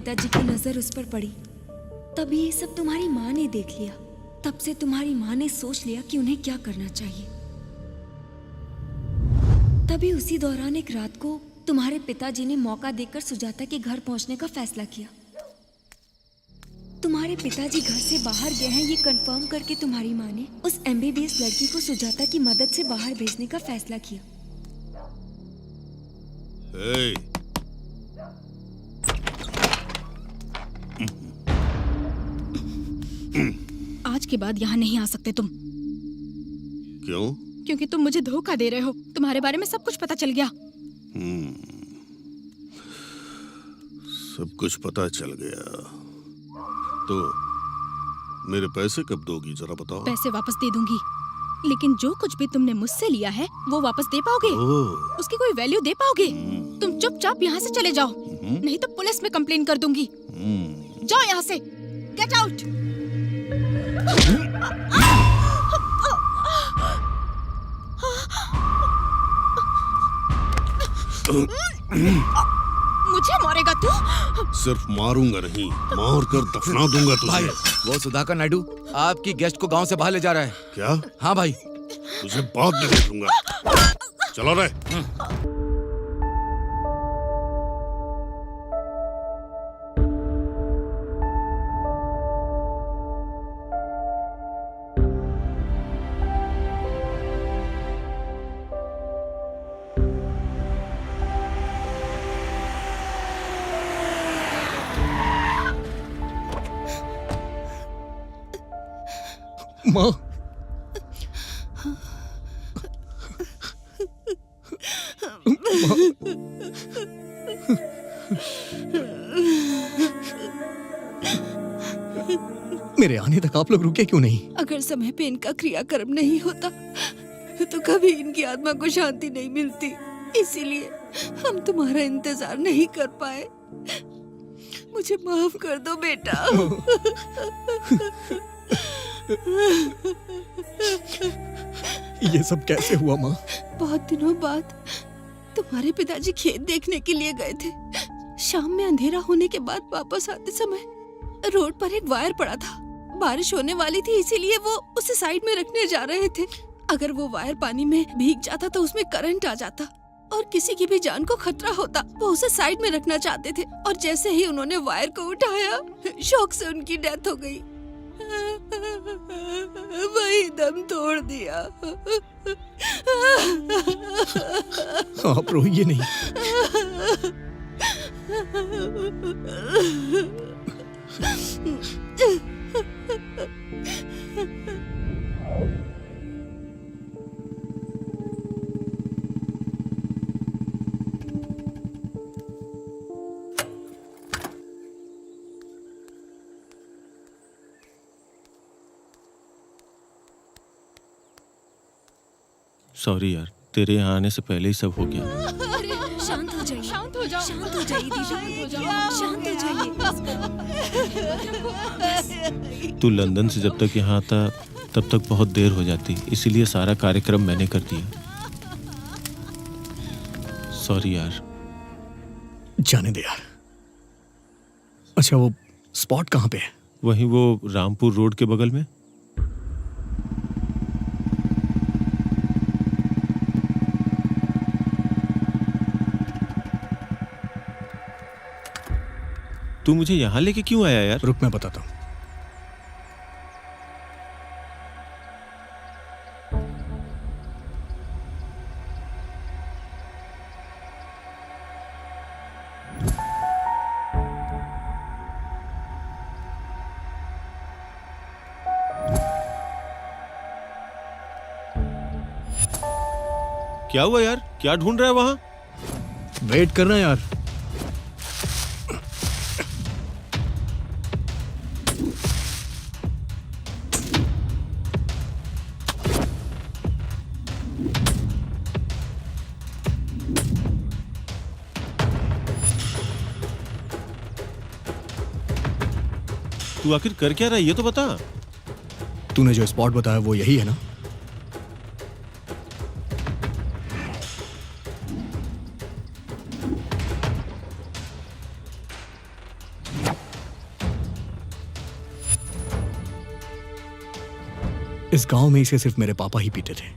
पिताजी की नजर उस पर पड़ी, तभी ये सब तुम्हारी माँ ने देख लिया। तब से तुम्हारी माँ ने सोच लिया कि उन्हें क्या करना चाहिए। तभी उसी दौरान एक रात को तुम्हारे पिताजी ने मौका देखकर सुजाता के घर पहुंचने का फैसला किया। तुम्हारे पिताजी घर से बाहर गए हैं ये कंफर्म करके तुम्हारी माँ ने उस MBBS लड़की को सुजाता की मदद से बाहर भेजने का फैसला किया। Hey. आज के बाद यहाँ नहीं आ सकते तुम। क्यों? क्योंकि तुम मुझे धोखा दे रहे हो। तुम्हारे बारे में सब कुछ पता चल गया। सब कुछ पता चल गया तो मेरे पैसे कब दोगी जरा बताओ। पैसे वापस दे दूंगी, लेकिन जो कुछ भी तुमने मुझसे लिया है वो वापस दे पाओगे? उसकी कोई वैल्यू दे पाओगे? तुम चुपचाप यहाँ से चले जाओ, नहीं तो पुलिस में कंप्लेन कर दूंगी। जाओ यहाँ से, गेट आउट। मुझे मारेगा तू? सिर्फ मारूंगा नहीं, मार कर दफना दूंगा तुझे। भाई, वो सुधाकर नायडू आपकी गेस्ट को गांव से बाहर ले जा रहा है। क्या? हाँ भाई। तुझे बाद में देखूंगा। चलो रे। माँ, मेरे आने तक आप लोग रुके क्यों नहीं? अगर समय पे इनका क्रियाकर्म नहीं होता तो कभी इनकी आत्मा को शांति नहीं मिलती, इसीलिए हम तुम्हारा इंतजार नहीं कर पाए। मुझे माफ कर दो बेटा। ये सब कैसे हुआ माँ? बहुत दिनों बाद तुम्हारे पिताजी खेत देखने के लिए गए थे। शाम में अंधेरा होने के बाद वापस आते समय रोड पर एक वायर पड़ा था। बारिश होने वाली थी, इसीलिए वो उसे साइड में रखने जा रहे थे। अगर वो वायर पानी में भीग जाता तो उसमें करंट आ जाता और किसी की भी जान को खतरा होता। वो उसे साइड में रखना चाहते थे और जैसे ही उन्होंने वायर को उठाया, शॉक से उनकी डेथ हो गई। वही दम तोड़ दिया। आप रोइए नहीं। सॉरी यार, तेरे यहाँ आने से पहले ही सब हो गया। अरे शांत हो जाइए, शांत हो जाओ, शांत हो जाइए दीदी, शांत हो जाइए। तू लंदन से जब तक यहाँ आता तब तक बहुत देर हो जाती, इसीलिए सारा कार्यक्रम मैंने कर दिया। सॉरी यार। जाने दे यार। अच्छा, वो स्पॉट कहाँ पे है? वहीं वो रामपुर रोड के बगल में। तू मुझे यहाँ लेके क्यों आया यार? रुक, मैं बताता हूँ। क्या हुआ यार? क्या ढूंढ रहा है वहां? वेट करना यार। तू आखिर कर क्या रहा है ये तो बता। तूने जो स्पॉट बताया वो यही है ना? इस गांव में इसे सिर्फ मेरे पापा ही पीते थे,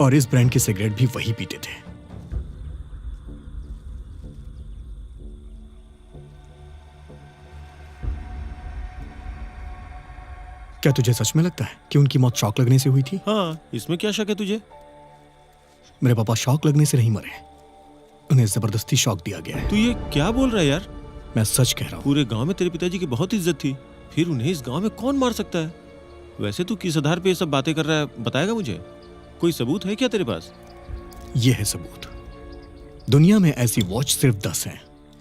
और इस ब्रांड की सिगरेट भी वही पीते थे। क्या तुझे सच में लगता है कि उनकी मौत शॉक लगने से हुई थी? हाँ, इसमें क्या शक है तुझे? मेरे पापा शॉक लगने से नहीं मरे, उन्हें जबरदस्ती शॉक दिया गया है। तू ये क्या बोल रहा है यार? मैं सच कह रहा हूँ। पूरे गांव में तेरे पिताजी की बहुत इज्जत थी, फिर उन्हें इस गांव में कौन मार सकता है? वैसे तू किस आधार पे ये सब बातें कर रहा है, बताएगा मुझे? कोई सबूत है क्या तेरे पास? ये है सबूत। दुनिया में ऐसी वॉच सिर्फ 10 हैं।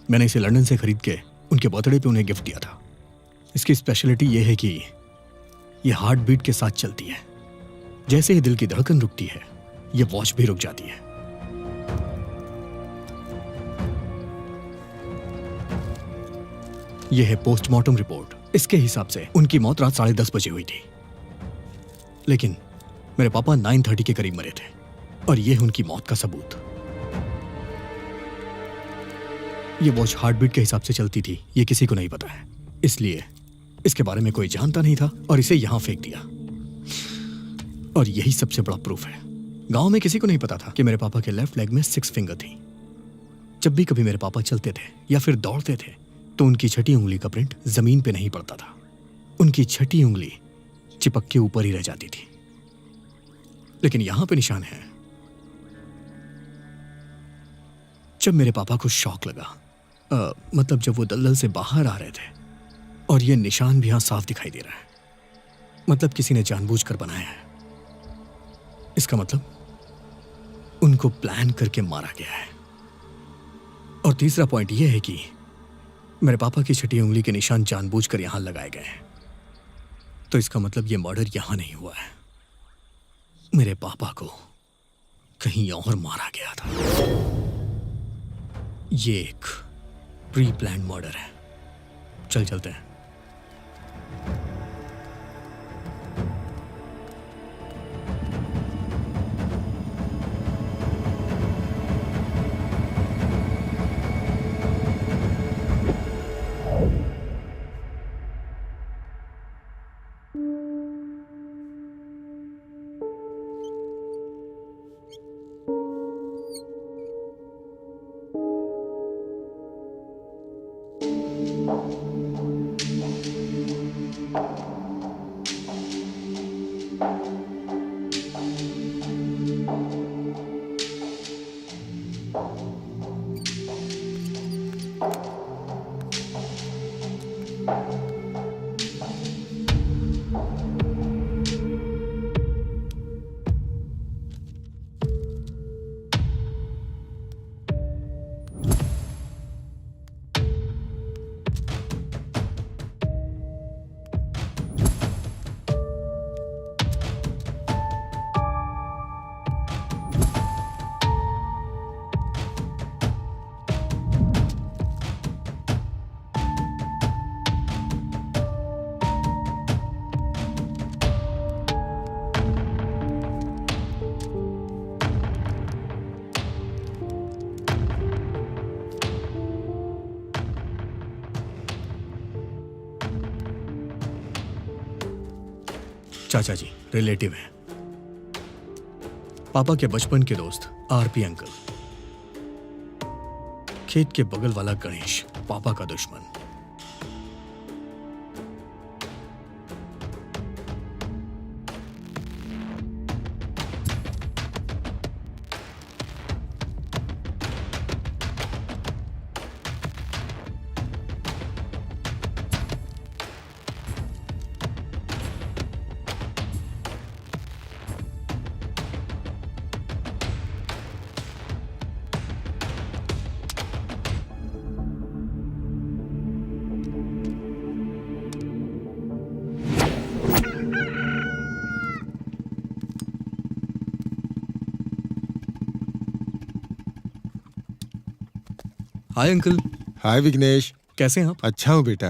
मैंने इसे लंदन से खरीद के उनके बर्थडे पे उन्हें गिफ्ट दिया था। इसकी स्पेशलिटी ये है कि ये हार्ट बीट के साथ चलती है। जैसे ही दिल की धड़कन रुकती है, ये वॉच भी रुक जाती है। यह है पोस्टमार्टम रिपोर्ट। इसके हिसाब से उनकी मौत रात 10:30 बजे हुई थी, लेकिन मेरे पापा 9:30 के करीब मरे थे, और यह है उनकी मौत का सबूत। यह वॉच हार्ट बीट के हिसाब से चलती थी, यह किसी को नहीं पता है, इसलिए इसके बारे में कोई जानता नहीं था और इसे यहां फेंक दिया। और यही सबसे बड़ा प्रूफ है। गांव में किसी को नहीं पता था कि मेरे पापा के लेफ्ट लेग में 6 फिंगर थी। जब भी कभी मेरे पापा चलते थे या फिर दौड़ते थे, तो उनकी छठी उंगली का प्रिंट जमीन पे नहीं पड़ता था। उनकी छठी उंगली चिपक के ऊपर ही रह जाती थी। लेकिन यहां पे निशान है। जब मेरे पापा को शॉक लगा, मतलब जब वो दलदल से बाहर आ रहे थे, और ये निशान भी यहां साफ दिखाई दे रहा है, मतलब किसी ने जानबूझकर बनाया है। इसका मतलब उनको प्लान करके मारा गया है। और तीसरा पॉइंट यह है कि मेरे पापा की छठी उंगली के निशान जानबूझकर यहां लगाए गए हैं। तो इसका मतलब यह मर्डर यहां नहीं हुआ है, मेरे पापा को कहीं और मारा गया था। ये एक प्री प्लान मर्डर है। चलते हैं। चाचा जी रिलेटिव हैं, पापा के बचपन के दोस्त आरपी अंकल, खेत के बगल वाला गणेश पापा का दुश्मन। हाय अंकल। हाय विघ्नेश, कैसे हैं आप? अच्छा हूँ बेटा।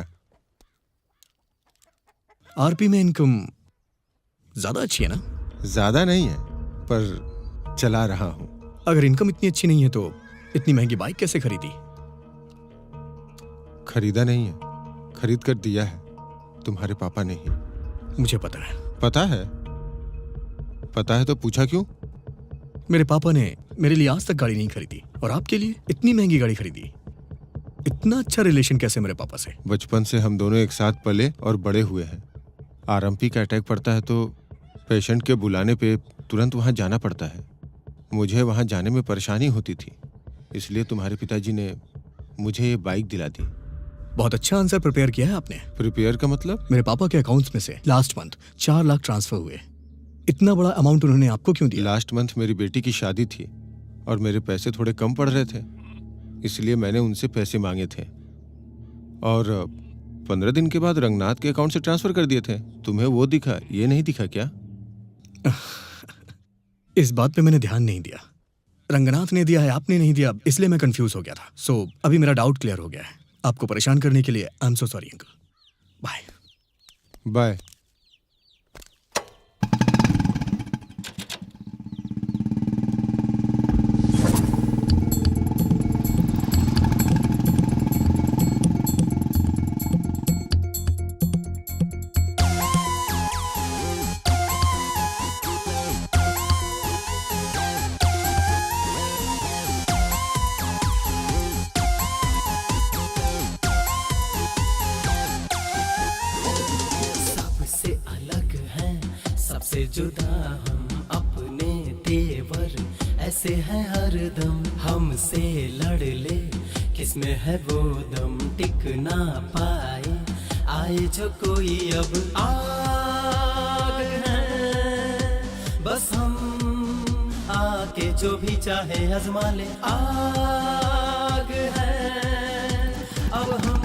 आरपी में इनकम ज्यादा अच्छी है ना? ज्यादा नहीं है, पर चला रहा हूँ। अगर इनकम इतनी अच्छी नहीं है तो इतनी महंगी बाइक कैसे खरीदी? खरीदा नहीं है, खरीद कर दिया है, तुम्हारे पापा ने ही। मुझे पता है। पता है? पता है तो पूछा क्यों? मेरे पापा ने मेरे लिए आज तक गाड़ी नहीं खरीदी और आपके लिए इतनी महंगी गाड़ी खरीदी। इतना अच्छा रिलेशन कैसे मेरे पापा से? बचपन से हम दोनों एक साथ पले और बड़े हुए हैं। आरएमपी का अटैक पड़ता है तो पेशेंट के बुलाने पे तुरंत वहां जाना पड़ता है। मुझे वहां जाने में परेशानी होती थी, इसलिए तुम्हारे पिताजी ने मुझे ये बाइक दिला दी। बहुत अच्छा आंसर प्रिपेयर किया है आपने। प्रिपेयर का मतलब? मेरे पापा के अकाउंट्स में से लास्ट मंथ 4 लाख ट्रांसफर हुए। इतना बड़ा अमाउंट उन्होंने आपको क्यों दिया? लास्ट मंथ मेरी बेटी की शादी थी और मेरे पैसे थोड़े कम पड़ रहे थे, इसलिए मैंने उनसे पैसे मांगे थे और 15 दिन के बाद रंगनाथ के अकाउंट से ट्रांसफर कर दिए थे। तुम्हें वो दिखा, ये नहीं दिखा क्या? इस बात पे मैंने ध्यान नहीं दिया। रंगनाथ ने दिया है, आपने नहीं दिया, इसलिए मैं कंफ्यूज हो गया था। सो अभी मेरा डाउट क्लियर हो गया है। आपको परेशान करने के लिए I am so sorry uncle. Bye bye. सबसे अलग हैं, सबसे जुदा हम अपने तेवर ऐसे हैं हरदम। हमसे लड़ ले किसमें है वो दम, टिक ना पाए आए जो कोई अब। आग है बस हम आके जो भी चाहे आजमा ले। आग है अब हम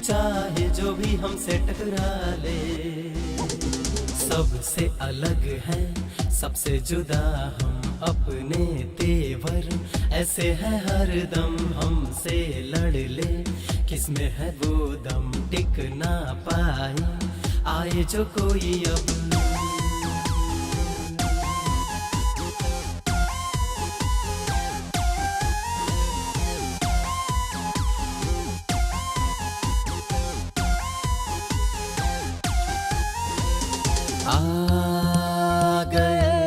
चाहे जो भी हमसे टकरा ले। सबसे अलग है, सबसे जुदा हम अपने तेवर ऐसे है हरदम। हमसे लड़ ले किसमें है वो दम, टिक ना पाए आए जो कोई अब। आ गए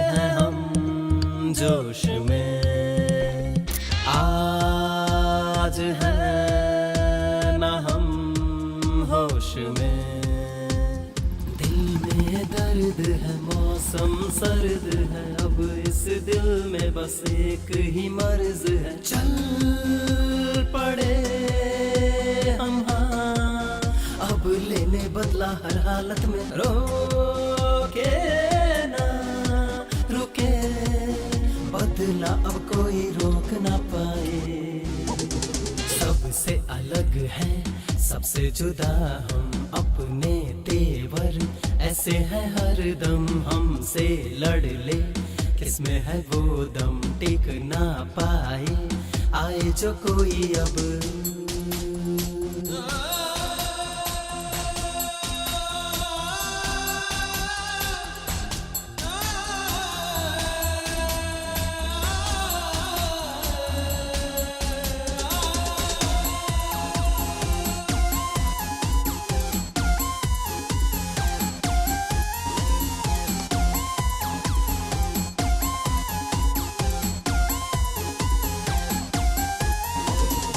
हैं हम जोश में, आज है ना हम होश में। दिल में दर्द है, मौसम सर्द है, अब इस दिल में बस एक ही मर्ज है। चल पड़े हम अब लेने बदला हर हालत में। रोके ना रुके बदला अब कोई रोक ना पाए। सबसे अलग है, सबसे जुदा हम अपने तेवर ऐसे हैं हरदम। हमसे लड़ ले किसमें है वो दम, टिक ना पाए आए जो कोई अब।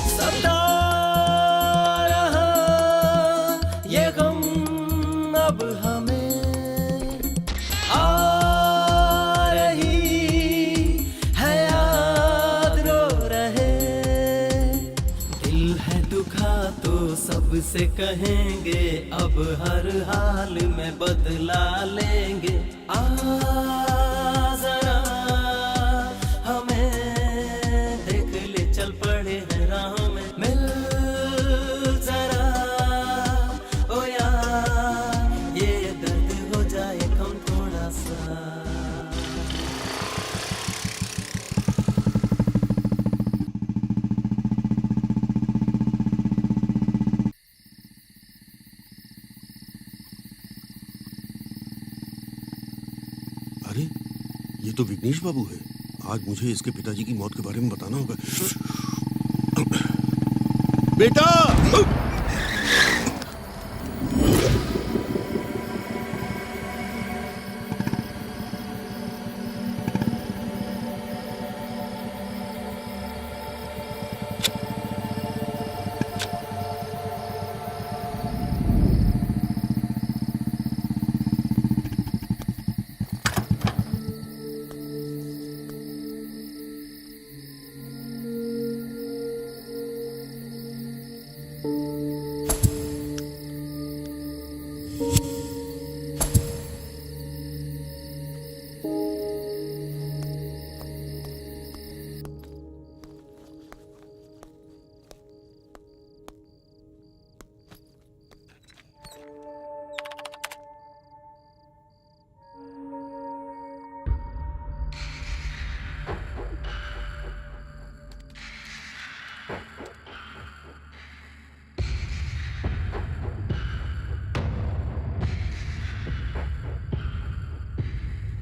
सता रहा ये गम अब हमें, आ रही है याद रो रहे। दिल है दुखा तो सबसे कहेंगे, अब हर हाल में बदला लेंगे। आ जरा हमें देख ले, चल पड़े हैं राहों में। मिल जरा ओ यार, ये दर्द हो जाए कम थोड़ा सा। अरे ये तो विघ्नेश बाबू है। आज मुझे इसके पिताजी की मौत के बारे में बताना होगा। बेटा।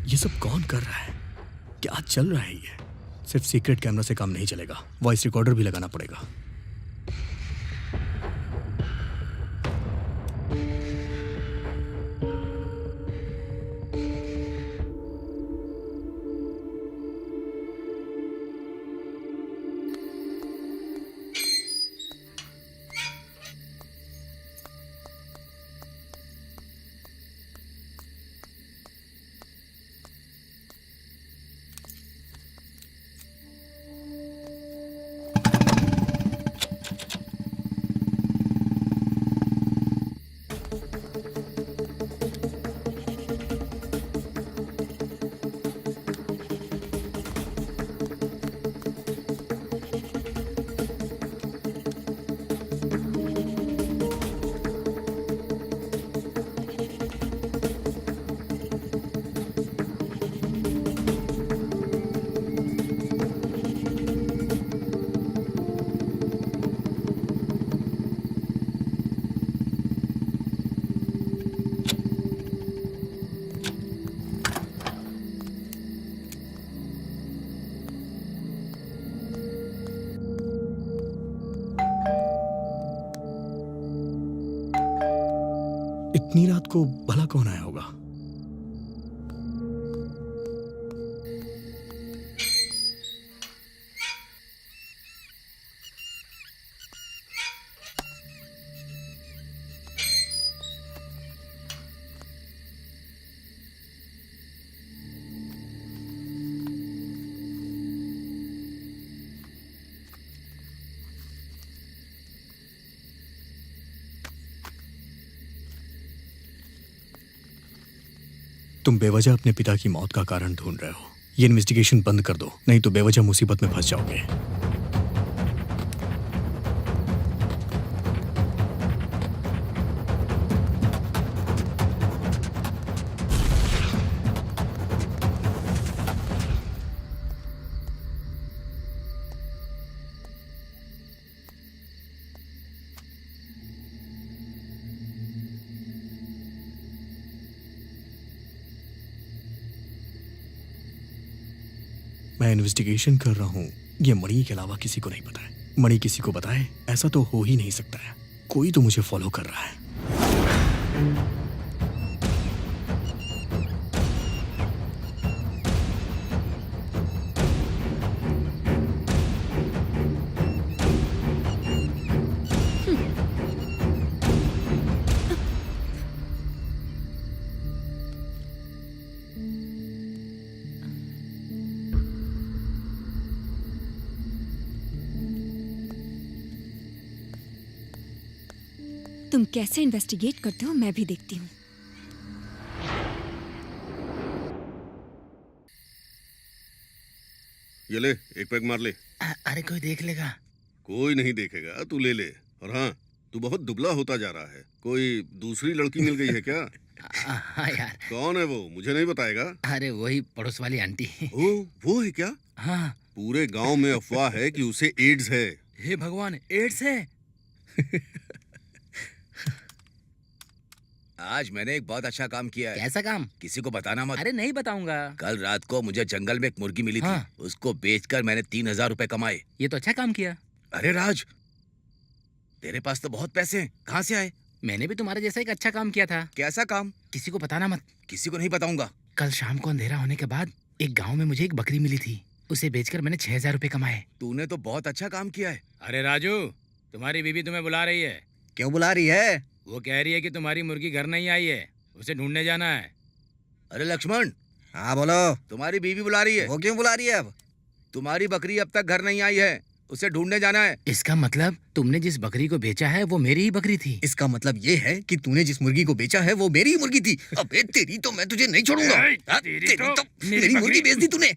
ये सब कौन कर रहा है? क्या चल रहा है ये? सिर्फ सीक्रेट कैमरा से काम नहीं चलेगा, वॉइस रिकॉर्डर भी लगाना पड़ेगा। इतनी रात को भला कौन आया होगा? तुम बेवजह अपने पिता की मौत का कारण ढूंढ रहे हो। ये इन्वेस्टिगेशन बंद कर दो, नहीं तो बेवजह मुसीबत में फंस जाओगे। मैं इन्वेस्टिगेशन कर रहा हूँ, ये मणि के अलावा किसी को नहीं पता है। मणि किसी को बताए ऐसा तो हो ही नहीं सकता है। कोई तो मुझे फॉलो कर रहा है। तुम कैसे इन्वेस्टिगेट करते हो मैं भी देखती हूँ। ये ले, एक पैक मार ले। अरे कोई देख लेगा? कोई नहीं देखेगा, तू ले ले। और हाँ, तू बहुत दुबला होता जा रहा है। कोई दूसरी लड़की मिल गई है क्या? हाँ यार। कौन है वो, मुझे नहीं बताएगा? अरे वही पड़ोस वाली आंटी। ओ, वो है क्या? हाँ। पूरे गांव में अफवाह है कि उसे एड्स है। हे भगवान, एड्स है? आज मैंने एक बहुत अच्छा काम किया है। कैसा काम? किसी को बताना मत। अरे नहीं बताऊंगा। कल रात को मुझे जंगल में एक मुर्गी मिली हाँ। थी, उसको बेचकर मैंने 3000 रुपए कमाए। ये तो अच्छा काम किया। अरे राज, तेरे पास तो बहुत पैसे हैं, कहाँ से आए? मैंने भी तुम्हारे जैसा एक अच्छा काम किया था। कैसा काम? किसी को बताना मत। किसी को नहीं बताऊंगा। कल शाम को अंधेरा होने के बाद एक गांव में मुझे एक बकरी मिली थी। उसे बेचकर मैंने 6,000 रुपए कमाए। तूने तो बहुत अच्छा काम किया है। अरे राजू, तुम्हारी बीवी तुम्हें बुला रही है। क्यों बुला रही है? वो कह रही है कि तुम्हारी मुर्गी घर नहीं आई है, उसे ढूंढने जाना है। अरे लक्ष्मण, हाँ बोलो। तुम्हारी बीवी बुला रही है। वो क्यों बुला रही है अब? तुम्हारी बकरी अब तक घर नहीं आई है, उसे ढूंढने जाना है। इसका मतलब तुमने जिस बकरी को बेचा है वो मेरी ही बकरी थी। इसका मतलब ये है कि तूने जिस मुर्गी को बेचा है वो मेरी ही मुर्गी थी। अबे तेरी तो मैं तुझे नहीं छोड़ूंगा। तेरी तो मेरी मुर्गी बेच दी तूने।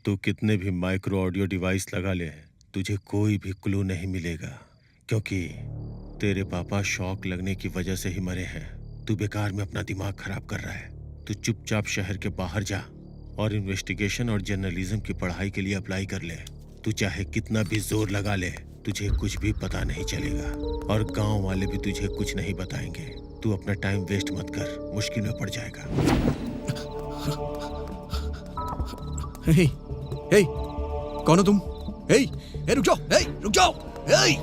तू कितने भी माइक्रो ऑडियो डिवाइस लगा ले, तुझे कोई भी क्लू नहीं मिलेगा, क्योंकि तेरे पापा शॉक लगने की वजह से ही मरे हैं। तू बेकार में अपना दिमाग खराब कर रहा है। तू चुपचाप शहर के बाहर जा और इन्वेस्टिगेशन और जर्नलिज्म की पढ़ाई के लिए अप्लाई कर ले। तू चाहे कितना भी जोर लगा ले, तुझे कुछ भी पता नहीं चलेगा और गांव वाले भी तुझे कुछ नहीं बताएंगे। तू अपना टाइम वेस्ट मत कर, मुश्किल में पड़ जाएगा। हे, हे, कौन हो तुम? हे, हे, रुक जाओ, हे, रुक जाओ, हे।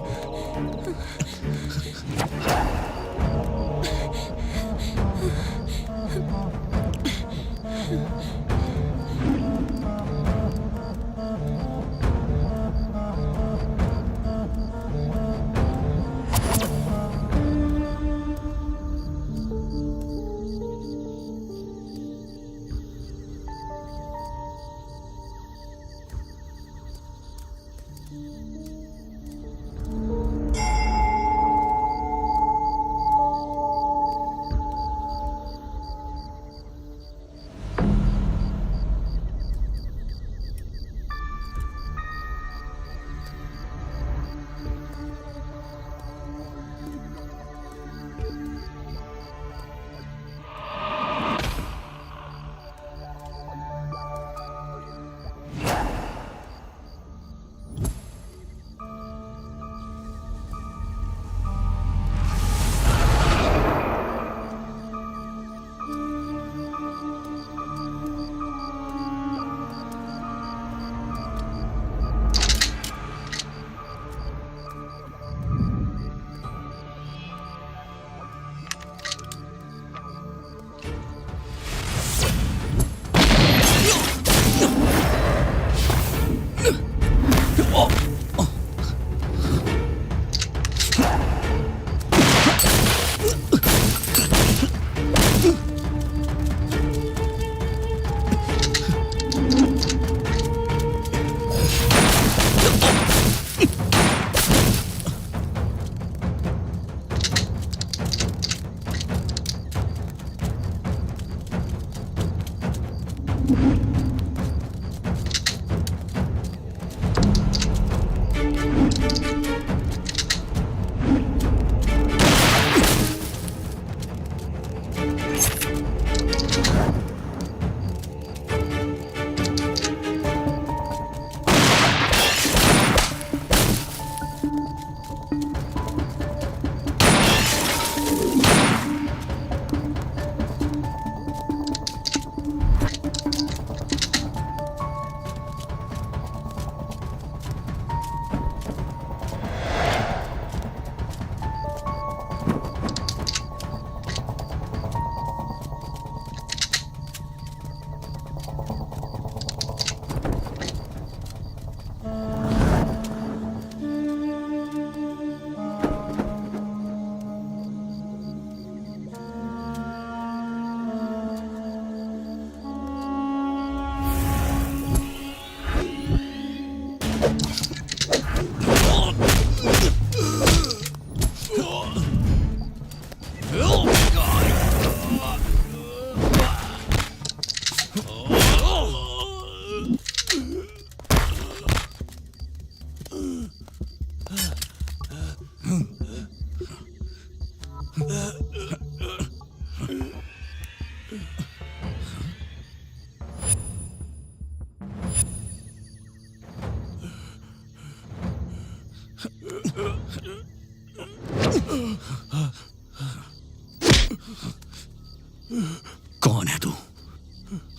कौन है तू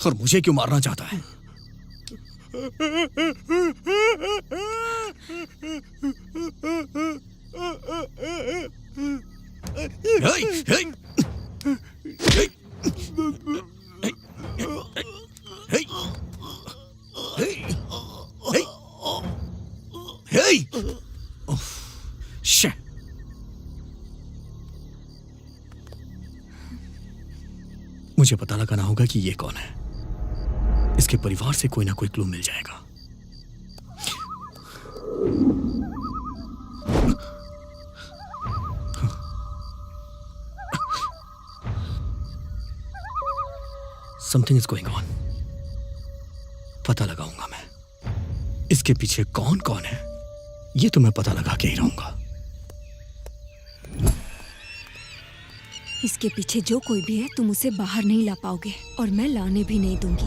और मुझे क्यों मारना चाहता है? हे! उफ, शे! मुझे पता लगाना होगा कि ये कौन है। इसके परिवार से कोई ना कोई क्लू मिल जाएगा। Something is going on. पता लगाऊंगा मैं इसके पीछे कौन कौन है। ये तो मैं पता लगा के ही रहूंगा। इसके पीछे जो कोई भी है तुम उसे बाहर नहीं ला पाओगे और मैं लाने भी नहीं दूंगी।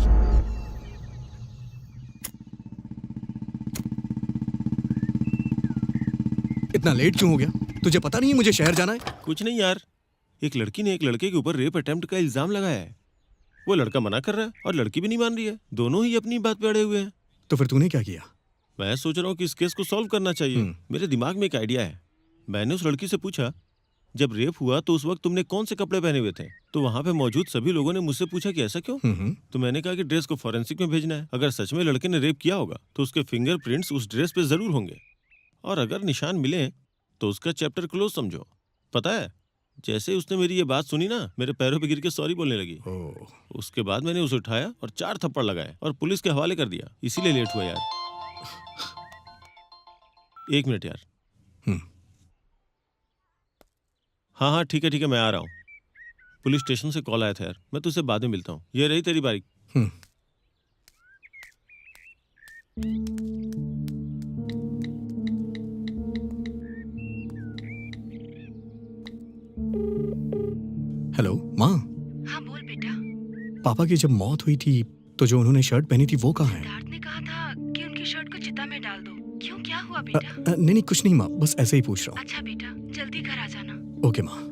इतना लेट क्यों हो गया? तुझे पता नहीं है मुझे शहर जाना है? कुछ नहीं यार, एक लड़की ने एक लड़के के ऊपर रेप अटेम्प्ट का इल्जाम लगाया है। वो लड़का मना कर रहा है और लड़की भी नहीं मान रही है। दोनों ही अपनी बात पे अड़े हुए हैं। तो फिर तूने क्या किया? मैं सोच रहा हूँ कि इस केस को सॉल्व करना चाहिए। मेरे दिमाग में एक आइडिया है। मैंने उस लड़की से पूछा, जब रेप हुआ तो उस वक्त तुमने कौन से कपड़े पहने हुए थे? तो वहां पे मौजूद सभी लोगों ने मुझसे पूछा कि ऐसा क्यों? तो मैंने कहा कि ड्रेस को फॉरेंसिक में भेजना है। अगर सच में लड़के ने रेप किया होगा तो उसके फिंगरप्रिंट्स उस ड्रेस पे जरूर होंगे, और अगर निशान मिले तो उसका चैप्टर क्लोज समझो। पता है, जैसे उसने मेरी ये बात सुनी ना, मेरे पैरों पे गिर के सॉरी बोलने लगी। उसके बाद मैंने उसे उठाया और 4 थप्पड़ लगाए और पुलिस के हवाले कर दिया। इसीलिए लेट हुआ यार। 1 मिनट यार। हाँ, ठीक है, मैं आ रहा हूँ। पुलिस स्टेशन से कॉल आया था यार, मैं तुझसे बाद में मिलता हूँ। ये रही तेरी बारी। हेलो माँ। हाँ बोल बेटा। पापा की जब मौत हुई थी तो जो उन्होंने शर्ट पहनी थी वो कहाँ है? सिद्धार्थ ने कहा था कि उनकी शर्ट को चिता में डाल दो। क्यों, क्या हुआ बेटा? नहीं कुछ नहीं माँ, बस ऐसे ही पूछ रहा हूँ। अच्छा बेटा, जल्दी घर आ जाना। ओके माँ।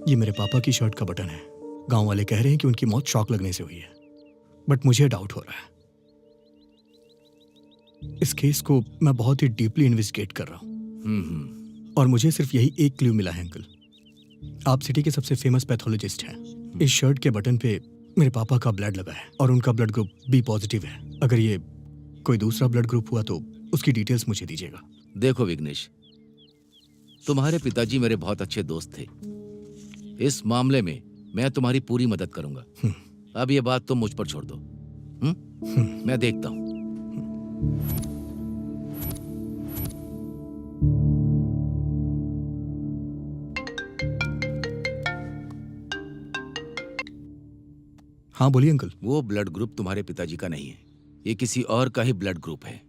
ये मेरे पापा की शर्ट का बटन है। गांव वाले कह रहे हैं कि उनकी मौत शॉक लगने से हुई है, बट मुझे डाउट हो रहा है। इस केस को मैं बहुत ही डीपली इन्वेस्टिगेट कर रहा हूँ और मुझे सिर्फ यही एक क्लू मिला है अंकल। आप सिटी के सबसे फेमस पैथोलॉजिस्ट हैं। इस शर्ट के बटन पे मेरे पापा का ब्लड लगा है और उनका ब्लड ग्रुप बी पॉजिटिव है। अगर ये कोई दूसरा ब्लड ग्रुप हुआ तो उसकी डिटेल्स मुझे दीजिएगा। देखो विघ्नेश, तुम्हारे पिताजी मेरे बहुत अच्छे दोस्त थे। इस मामले में मैं तुम्हारी पूरी मदद करूंगा। अब ये बात तुम मुझ पर छोड़ दो। मैं देखता हूं। हाँ बोलिए अंकल। वो ब्लड ग्रुप तुम्हारे पिताजी का नहीं है, ये किसी और का ही ब्लड ग्रुप है।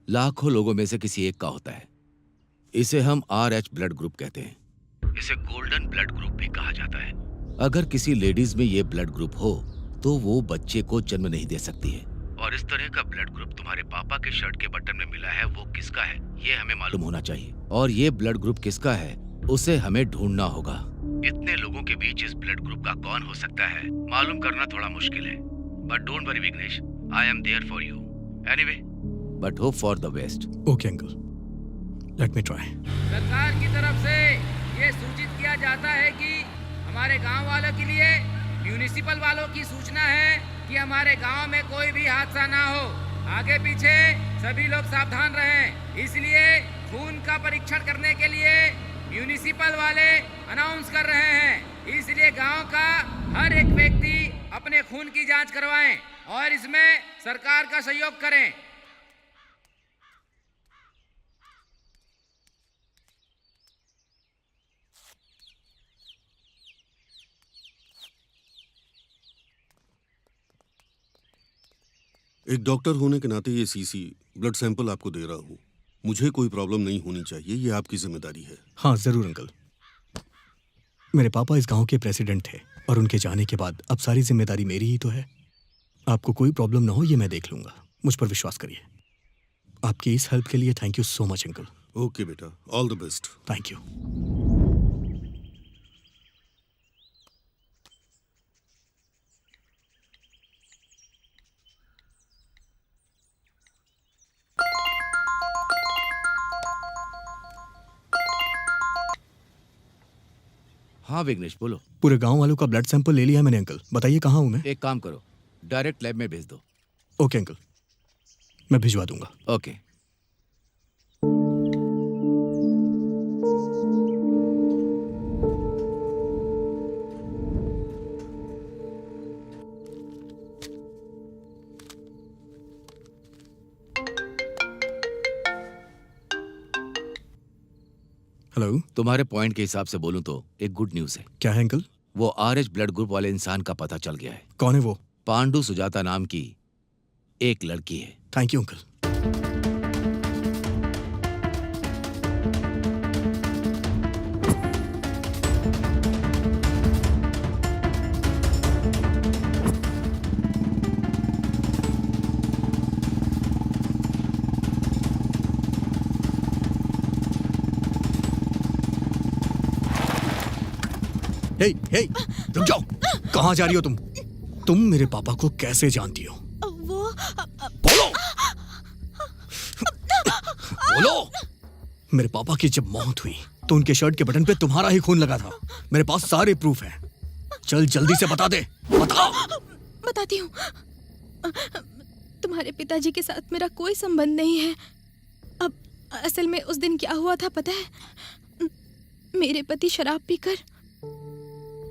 लाखों लोगों में से किसी एक का होता है। इसे हम RH ब्लड ग्रुप कहते हैं। इसे गोल्डन ब्लड ग्रुप भी कहा जाता है। अगर किसी लेडीज में ये ब्लड ग्रुप हो तो वो बच्चे को जन्म नहीं दे सकती है। और इस तरह का ब्लड ग्रुप तुम्हारे पापा के शर्ट के बटन में मिला है, वो किसका है ये हमें मालूम होना चाहिए। और ये ब्लड ग्रुप किसका है उसे हमें ढूंढना होगा। इतने लोगों के बीच इस ब्लड ग्रुप का कौन हो सकता है मालूम करना थोड़ा मुश्किल है। But don't worry Vignesh, I am there for you. Anyway, but hope for the best. Okay uncle, let me try. सरकार की तरफ से ये सूचित किया जाता है कि हमारे गांव वालों के लिए म्यूनिसिपल वालों की सूचना है कि हमारे गांव में कोई भी हादसा ना हो। आगे पीछे सभी लोग सावधान रहें। इसलिए खून का परीक्षण करने के लिए म्यूनिसिपल वाले अनाउंस कर रहे हैं। इसलिए गांव का हर एक व्यक्ति अपने खून की जांच करवाएं और इसमें सरकार का सहयोग करें। एक डॉक्टर होने के नाते ये सीसी ब्लड सैंपल आपको दे रहा हूँ। मुझे कोई प्रॉब्लम नहीं होनी चाहिए, ये आपकी जिम्मेदारी है। हाँ जरूर अंकल। मेरे पापा इस गांव के प्रेसिडेंट थे और उनके जाने के बाद अब सारी जिम्मेदारी मेरी ही तो है। आपको कोई प्रॉब्लम ना हो ये मैं देख लूंगा, मुझ पर विश्वास करिए। आपकी इस हेल्प के लिए thank you so much uncle. Okay बेटा, all the best. Thank you. हाँ विघ्नेश बोलो। पूरे गांव वालों का ब्लड सैंपल ले लिया है मैंने अंकल। बताइए कहाँ हूँ मैं? एक काम करो, डायरेक्ट लैब में भेज दो। ओके अंकल, मैं भिजवा दूंगा। ओके। हेलो। तुम्हारे पॉइंट के हिसाब से बोलूं तो एक गुड न्यूज है। क्या है अंकल? वो RH ब्लड ग्रुप वाले इंसान का पता चल गया है। कौन है वो? पांडु सुजाता नाम की एक लड़की है। Thank you uncle. Hey, hey, रुक जाओ। कहाँ जा रही हो तुम? तुम मेरे पापा को कैसे जानती हो? वो बोलो। बोलो। मेरे पापा की जब मौत हुई तो उनके शर्ट के बटन पे तुम्हारा ही खून लगा था। मेरे पास सारे प्रूफ हैं। चल जल्दी से बता दे। बता। बताती हूँ। तुम्हारे पिताजी के साथ मेरा कोई संबंध नहीं है। अब असल में उस दिन क्या हुआ था पता है? मेरे पति शराब पीकर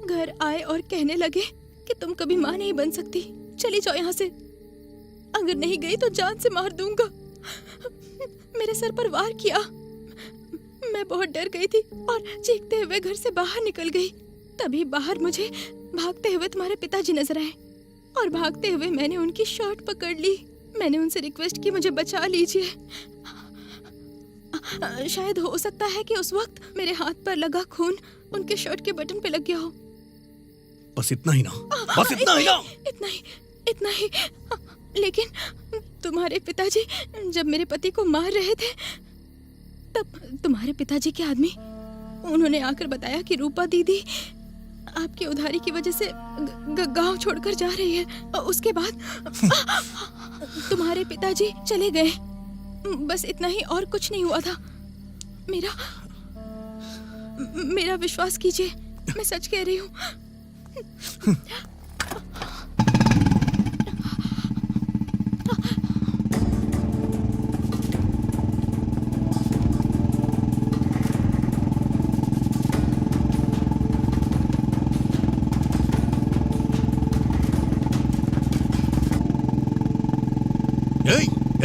घर आए और कहने लगे कि तुम कभी माँ नहीं बन सकती, चली जाओ यहाँ से। अगर नहीं गई तो जान से मार दूंगा। मेरे सर पर वार किया। मैं बहुत डर गई थी और चीखते हुए घर से बाहर निकल गई। तभी बाहर मुझे भागते हुए तुम्हारे पिताजी नजर आए और भागते हुए मैंने उनकी शर्ट पकड़ ली। मैंने उनसे रिक्वेस्ट की मुझे बचा लीजिए। शायद हो सकता है कि उस वक्त मेरे हाथ पर लगा खून उनके शर्ट के बटन पे लग गया हो। बस इतना ही ना? बस इतना ही ना? इतना ही। लेकिन तुम्हारे पिताजी जब मेरे पति को मार रहे थे तब तुम्हारे पिताजी के आदमी उन्होंने आकर बताया कि रूपा दीदी आपकी उधारी की वजह से गांव छोड़कर जा रही है। उसके बाद तुम्हारे पिताजी चले गए। बस इतना ही और कुछ नहीं हुआ था। मेरा विश्वास कीजिए, मैं सच कह रही हूँ।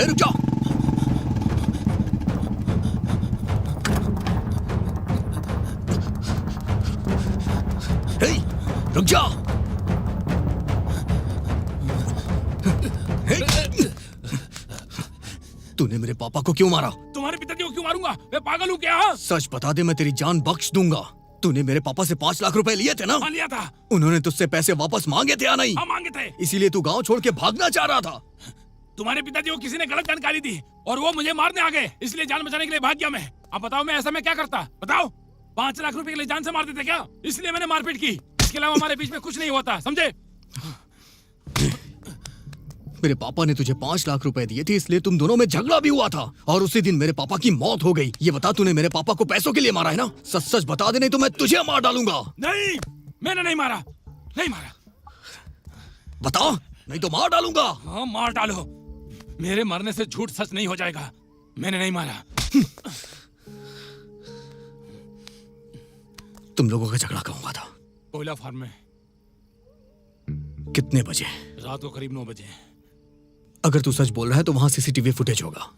रुक जाओ। रुक जाओ। तूने मेरे पापा को क्यों मारा? तुम्हारे पिताजी को क्यों मारूंगा? मैं पागल हूँ क्या? सच बता दे, मैं तेरी जान बख्श दूंगा। तूने मेरे पापा से 5 लाख रुपए लिए थे ना? हाँ लिया था। उन्होंने तुझसे पैसे वापस मांगे थे या नहीं? हाँ मांगे थे। इसीलिए तू गांव छोड़ के भागना चाह रहा था। तुम्हारे पिताजी को किसी ने गलत जानकारी दी और वो मुझे मारने आ गए, इसलिए जान बचाने के लिए भाग गया मैं। अब बताओ मैं ऐसा मैं क्या करता? बताओ। 5 लाख रुपए के लिए जान से मार देते क्या? इसलिए मैंने मारपीट की। इसके अलावा हमारे बीच में कुछ नहीं होता, समझे? मेरे पापा ने तुझे 5 लाख रुपए दिए थे, इसलिए तुम दोनों में झगड़ा भी हुआ था और उसी दिन मेरे पापा की मौत हो गई। ये बता, तूने मेरे पापा को पैसों के लिए मारा है ना? सच सच बता दे, नहीं तो मैं तुझे मार डालूंगा। नहीं, मैंने नहीं मारा। नहीं मारा। बता, नहीं तो मार डालूंगा। हाँ मार डालो। मेरे मरने से झूठ सच नहीं हो जाएगा। मैंने नहीं मारा। तुम लोगों का झगड़ा कब हुआ था? कोयला फार्म में। कितने बजे? रात को करीब 9 बजे। अगर तू सच बोल रहा है तो वहां CCTV फुटेज होगा।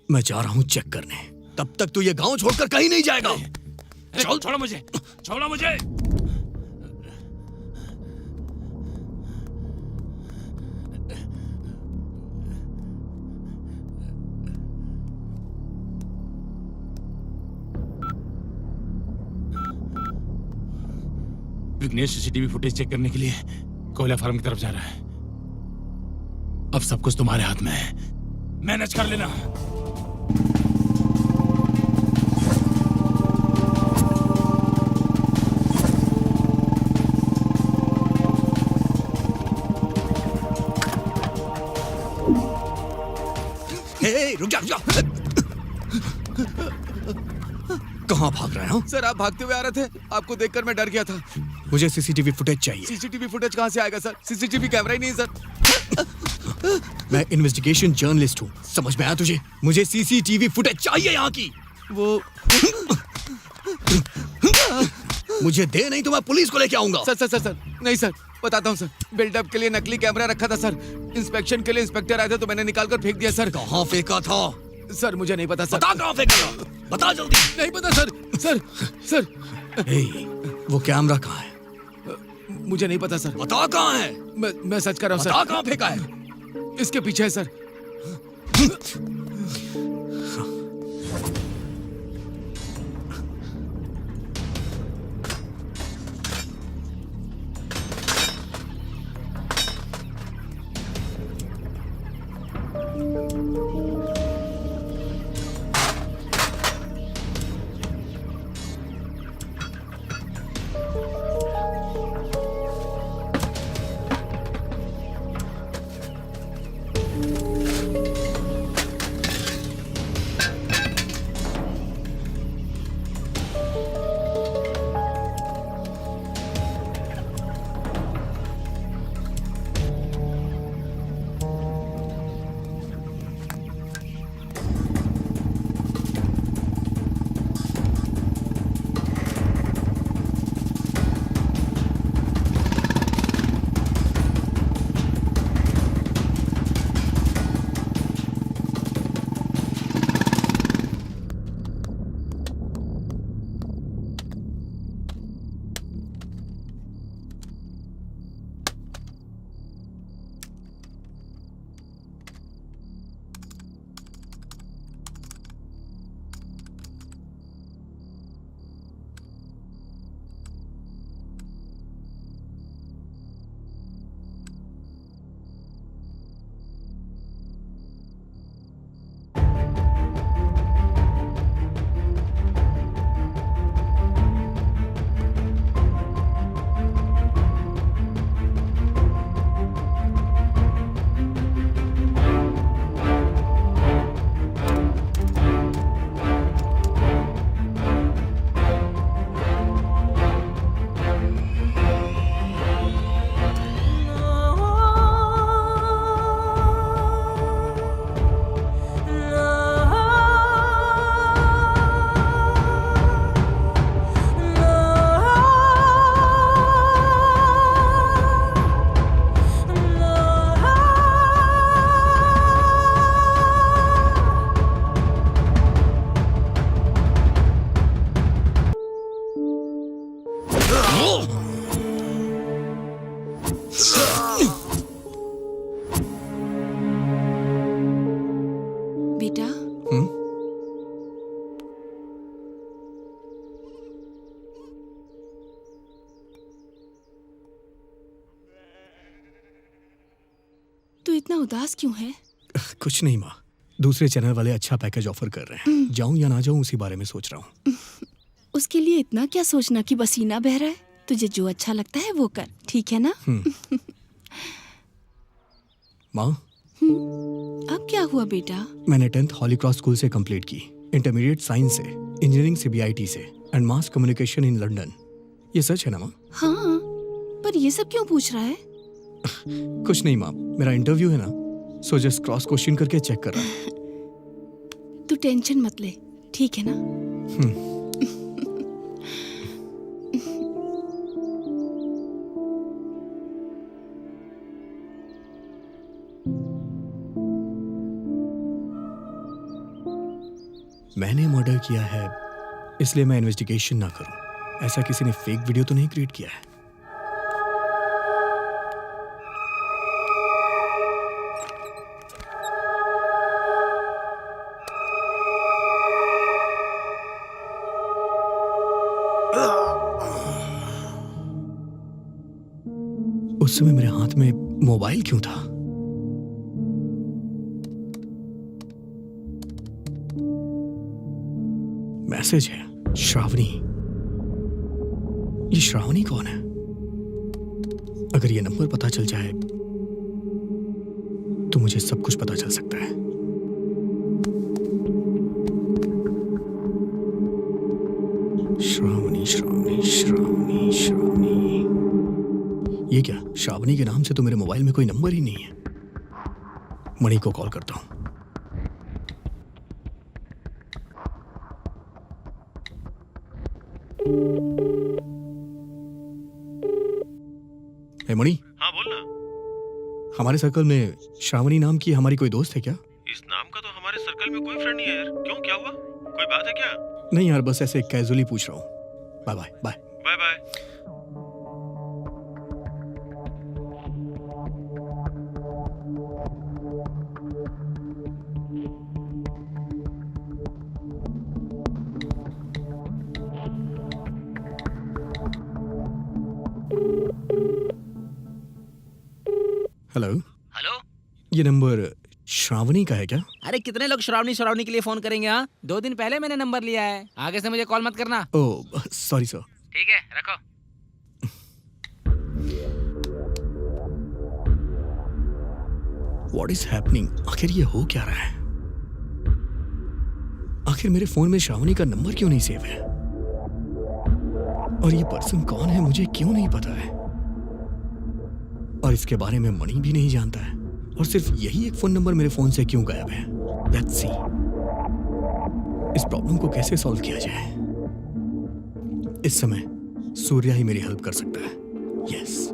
मैं जा रहा हूँ चेक करने। तब तक तू ये गांव छोड़कर कहीं नहीं जाएगा। चल। छोड़ो मुझे, छोड़ो मुझे। विघ्नेश सीसीटीवी फुटेज चेक करने के लिए कोयला फार्म की तरफ जा रहा है। अब सब कुछ तुम्हारे हाथ में है, मैनेज कर लेना। रुक जा। कहाँ भाग रहे हो? सर आप भागते हुए आ रहे थे, आपको देखकर मैं डर गया था। मुझे सीसीटीवी फुटेज चाहिए। सीसीटीवी फुटेज कहाँ से आएगा सर? सीसीटीवी कैमरा ही नहीं है सर। मैं इन्वेस्टिगेशन जर्नलिस्ट हूँ, समझ में आया तुझे? मुझे सीसीटीवी फुटेज चाहिए यहाँ की। वो मुझे दे, नहीं तो मैं पुलिस को लेके आऊंगा। सर नहीं सर, बताता हूँ सर। बिल्डअप के लिए नकली कैमरा रखा था सर। इंस्पेक्शन के लिए इंस्पेक्टर आए थे तो मैंने निकाल कर फेंक दिया सर। कहाँ फेंका था? सर मुझे नहीं पता सर। बता कहाँ फेंका था? बता जल्दी। नहीं पता सर। वो कैमरा कहाँ है? मुझे नहीं पता सर। बता कहाँ है? मैं सच कर रहा हूँ सर। बता कहाँ फेंका है? इसके पीछे है सर। बेटा तू इतना उदास क्यों है? कुछ नहीं माँ, दूसरे चैनल वाले अच्छा पैकेज ऑफर कर रहे हैं। जाऊं या ना जाऊं उसी बारे में सोच रहा हूँ। उसके लिए इतना क्या सोचना कि पसीना बह रहा है। तुझे जो अच्छा लगता है वो कर, ठीक है ना? माँ अब क्या हुआ बेटा? मैंने 10th हॉली क्रॉस स्कूल से कंप्लीट की, इंटरमीडिएट साइंस से, इंजीनियरिंग CBIT से and mass communication in London. ये सच है ना माँ? हाँ, पर ये सब क्यों पूछ रहा है? कुछ नहीं माँ, मेरा इंटरव्यू है ना, सो जस्ट क्रॉस क्वेश्चन करके चेक कर रहा हूँ। तू टेंशन मत ले, ठीक है ना? मैंने मर्डर किया है इसलिए मैं इन्वेस्टिगेशन ना करूं। ऐसा किसी ने फेक वीडियो तो नहीं क्रिएट किया है? समय मेरे हाथ में मोबाइल क्यों था? मैसेज है, श्रावणी। ये श्रावणी कौन है? अगर ये नंबर पता चल जाए तो मुझे सब कुछ पता चल सकता है। श्रावणी श्रावणी श्रावणी श्रावणी। ये क्या, श्रावणी के नाम से तो मेरे मोबाइल में कोई नंबर ही नहीं है। मणि को कॉल करता हूं। मणि। हाँ बोलना। हमारे सर्कल में श्रावणी नाम की हमारी कोई दोस्त है क्या? इस नाम का तो हमारे सर्कल में कोई फ्रेंड नहीं है यार। क्यों, क्या हुआ? कोई बात है क्या? नहीं यार, बस ऐसे कैजुअली पूछ रहा हूँ। Bye bye bye bye bye. Hello. Hello, ये नंबर श्रावणी का है क्या? अरे कितने लोग श्रावणी श्रावणी के लिए फोन करेंगे? हाँ, 2 दिन पहले मैंने नंबर लिया है। आगे से मुझे कॉल मत करना। Oh sorry sir. ठीक है, रखो। What is happening? आखिर ये हो क्या रहा है? आखिर मेरे फोन में श्रावणी का नंबर क्यों नहीं सेव है? और ये पर्सन कौन है मुझे क्यों नहीं पता है? और इसके बारे में मणि भी नहीं जानता है। और सिर्फ यही एक फोन नंबर मेरे फोन से क्यों गायब है? लेट्स सी इस प्रॉब्लम को कैसे सॉल्व किया जाए। इस समय सूर्या ही मेरी हेल्प कर सकता है। यस।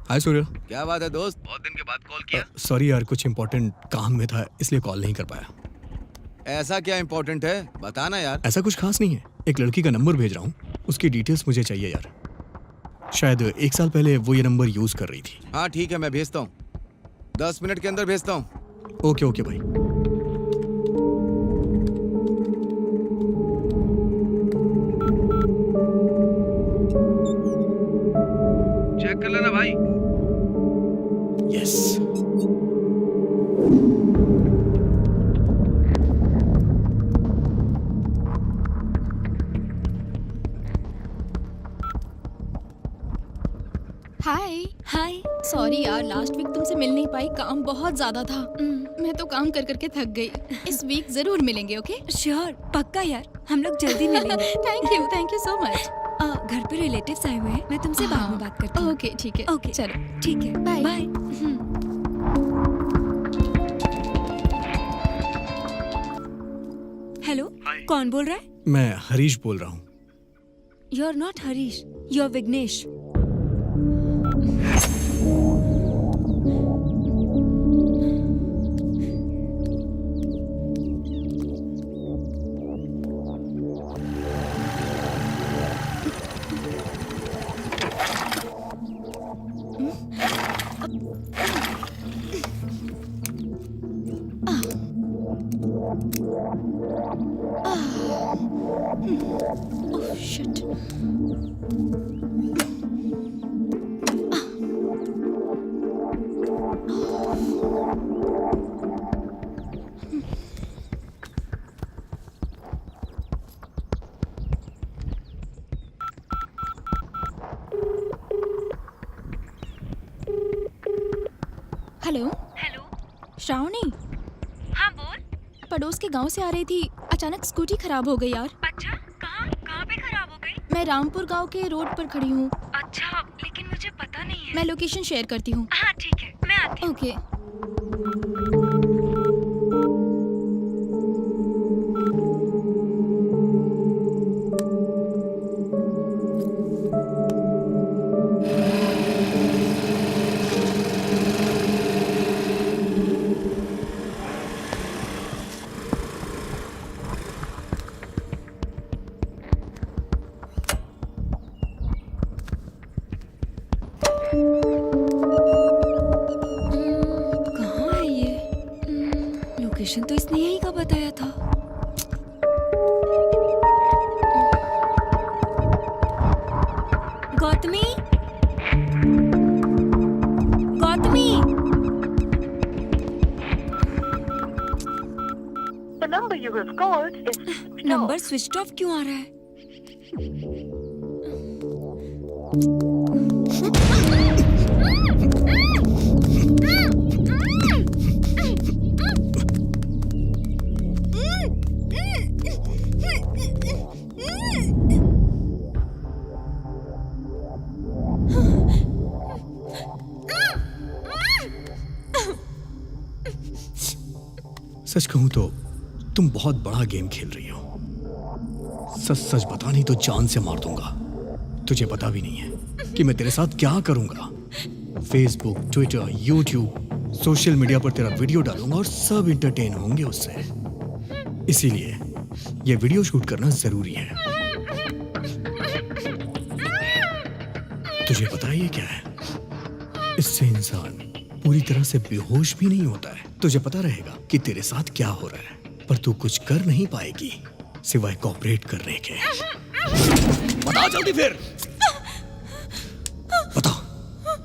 हाय सूर्या। क्या बात है दोस्त, बहुत दिन के बाद कॉल किया। सॉरी यार, कुछ इंपॉर्टेंट काम में था इसलिए कॉल नहीं कर पाया। ऐसा क्या इंपॉर्टेंट है, बताना यार। ऐसा कुछ खास नहीं है, एक लड़की का नंबर भेज रहा हूँ, उसकी डिटेल्स मुझे चाहिए यार। शायद 1 साल पहले वो ये नंबर यूज कर रही थी। हाँ ठीक है, मैं भेजता हूँ, 10 मिनट के अंदर भेजता हूँ। ओके ओके भाई। चेक कर लेना भाई। यस। हाय। हाय। सॉरी यार, लास्ट वीक तुमसे मिल नहीं पाई, काम बहुत ज्यादा था। मैं तो काम कर करके थक गई। इस वीक जरूर मिलेंगे। ओके श्योर, पक्का यार, हम लोग जल्दी मिलेंगे। Thank you so much. घर पे रिलेटिव्स आए हुए हैं, मैं तुमसे बाद में बात करती हूँ। ओके ठीक है। ओके चलो ठीक है, बाय। बाय। हेलो, कौन बोल रहा है? मैं हरीश बोल रहा हूँ। You are not Harish, you are Vignesh. Oh shit. Hello. Hello. Shravani. हाँ बोल। पड़ोस के गांव से आ रही थी, अचानक स्कूटी खराब हो गई यार। अच्छा, कहाँ पे खराब हो गई? मैं रामपुर गांव के रोड पर खड़ी हूँ। अच्छा, लेकिन मुझे पता नहीं है। मैं लोकेशन शेयर करती हूँ। हाँ ठीक है, मैं आती हूँ। ओके। लोकेशन तो इसने यही का बताया था। Gautami, Gautami. Number switch off क्यों आ रहा है? सच कहूं तो तुम बहुत बड़ा गेम खेल रही हो। सच सच बता, नहीं तो जान से मार दूंगा। तुझे पता भी नहीं है कि मैं तेरे साथ क्या करूंगा। Facebook, Twitter, YouTube, social media पर तेरा वीडियो डालूंगा और सब इंटरटेन होंगे उससे। इसीलिए ये वीडियो शूट करना जरूरी है। तुझे पता है ये क्या है? इससे इंसान पूरी तरह से बेहोश भी नहीं होता है। तुझे पता रहेगा कि तेरे साथ क्या हो रहा है, पर तू कुछ कर नहीं पाएगी सिवाय कोऑपरेट करने के। बता जल्दी फिर, बता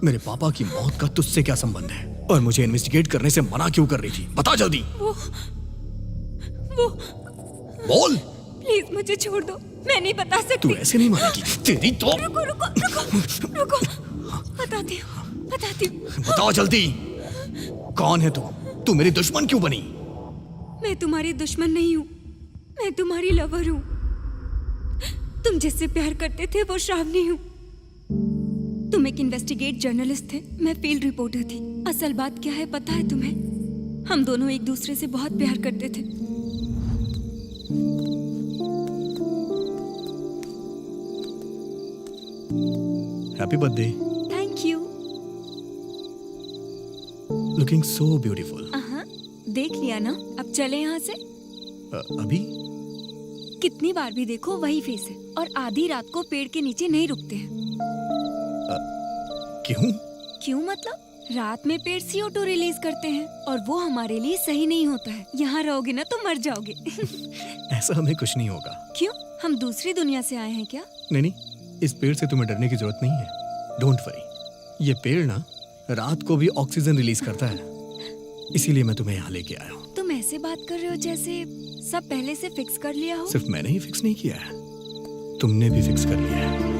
मेरे पापा की मौत का तुझसे क्या संबंध है और मुझे इन्वेस्टिगेट करने से मना क्यों कर रही थी? बता जल्दी। वो बोल। प्लीज मुझे छोड़ दो, मैं नहीं बता सकती। तू ऐसे नहीं मानेगी तेरी तो। रुको रुको रुको रुको, बताती हूँ। बताओ जल्दी, कौन है तू? तू मेरी दुश्मन क्यों बनी? मैं तुम्हारी दुश्मन नहीं हूँ, मैं तुम्हारी लवर हूँ। तुम जिससे प्यार करते थे वो श्रावणी हूँ। तुम एक इन्वेस्टिगेट जर्नलिस्ट थे, मैं फील्ड रिपोर्टर थी। असल बात क्या है पता है तुम्हें? हम दोनों एक दूसरे से बहुत प्यार करते थे। Happy birthday. Thank you. Looking so beautiful. देख लिया ना, अब चले यहाँ से। अभी कितनी बार भी देखो वही फेस है, और आधी रात को पेड़ के नीचे नहीं रुकते हैं। क्यों? क्यों मतलब? रात में पेड़ CO2 रिलीज करते हैं और वो हमारे लिए सही नहीं होता है। यहाँ रहोगे ना तो मर जाओगे। ऐसा हमें कुछ नहीं होगा। क्यों? हम दूसरी दुनिया से आए हैं क्या? नहीं, इस पेड़ से तुम्हें डरने की जरूरत नहीं है। डोंट वरी, ये पेड़ ना रात को भी ऑक्सीजन रिलीज करता है, इसीलिए मैं तुम्हें यहाँ लेके आया हूँ। तुम ऐसे बात कर रहे हो जैसे सब पहले से फिक्स कर लिया हो। सिर्फ मैंने ही फिक्स नहीं किया है, तुमने भी फिक्स कर लिया है।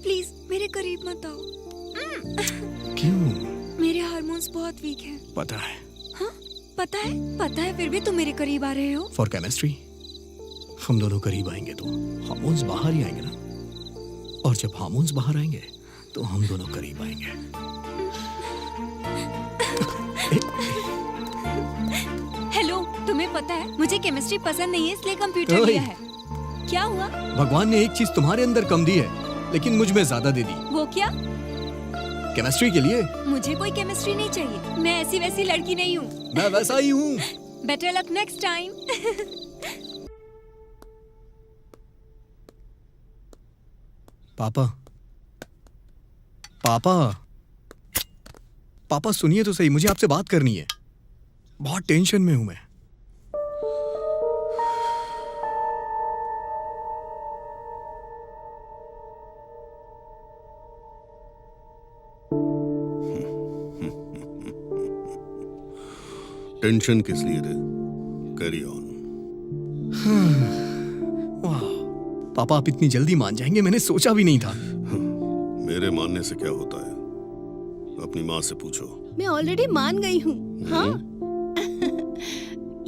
प्लीज मेरे करीब मत आओ। क्यों? मेरे हार्मोन्स बहुत वीक हैं। पता है। हाँ पता है, फिर भी तुम मेरे करीब आ रहे हो। For chemistry. हम दोनों करीब आएंगे तो हार्मोन्स बाहर ही आएंगे ना, और जब हार्मोन्स बाहर आएंगे तो हम दोनों करीब आएंगे। हेलो, तुम्हें पता है मुझे केमिस्ट्री पसंद नहीं है, इसलिए कंप्यूटर लिया है। क्या हुआ? भगवान ने एक चीज तुम्हारे अंदर कम दी है, लेकिन मुझ में ज्यादा दे दी। वो क्या? केमिस्ट्री के लिए। मुझे कोई केमिस्ट्री नहीं चाहिए, मैं ऐसी वैसी लड़की नहीं हूँ। मैं वैसा ही हूँ। Better luck next time. पापा, पापा, पापा सुनिए तो सही, मुझे आपसे बात करनी है। बहुत टेंशन में हूं मैं। टेंशन किस लिए रे? Carry on. वाह, पापा आप इतनी जल्दी मान जाएंगे, मैंने सोचा भी नहीं था। मेरे मानने से क्या होता है, अपनी माँ से पूछो। मैं ऑलरेडी मान गई हूँ। हाँ?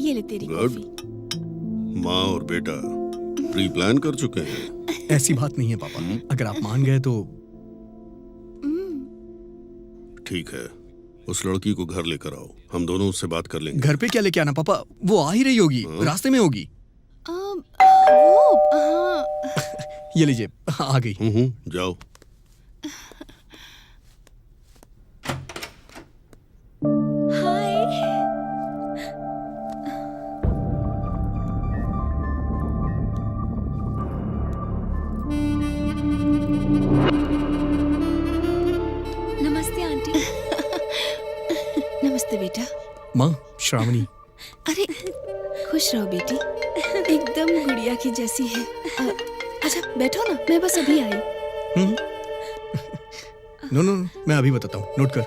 ये ले तेरी कॉफी। माँ और बेटा प्री प्लान कर चुके हैं। ऐसी बात नहीं है पापा, अगर आप मान गए तो। ठीक है, उस लड़की को घर लेकर आओ, हम दोनों उससे बात कर लेंगे। घर पे क्या लेके आना पापा, वो आ ही रही होगी, रास्ते में होगी। हाँ। ये लीजिए, आ गई। जाओ। नमस्ते आंटी। नमस्ते बेटा। माँ, श्रावणी अरे खुश रहो बेटी, एकदम गुड़िया की जैसी है। अच्छा बैठो ना, मैं बस अभी आई। नो नो, मैं अभी बताता हूँ, नोट कर।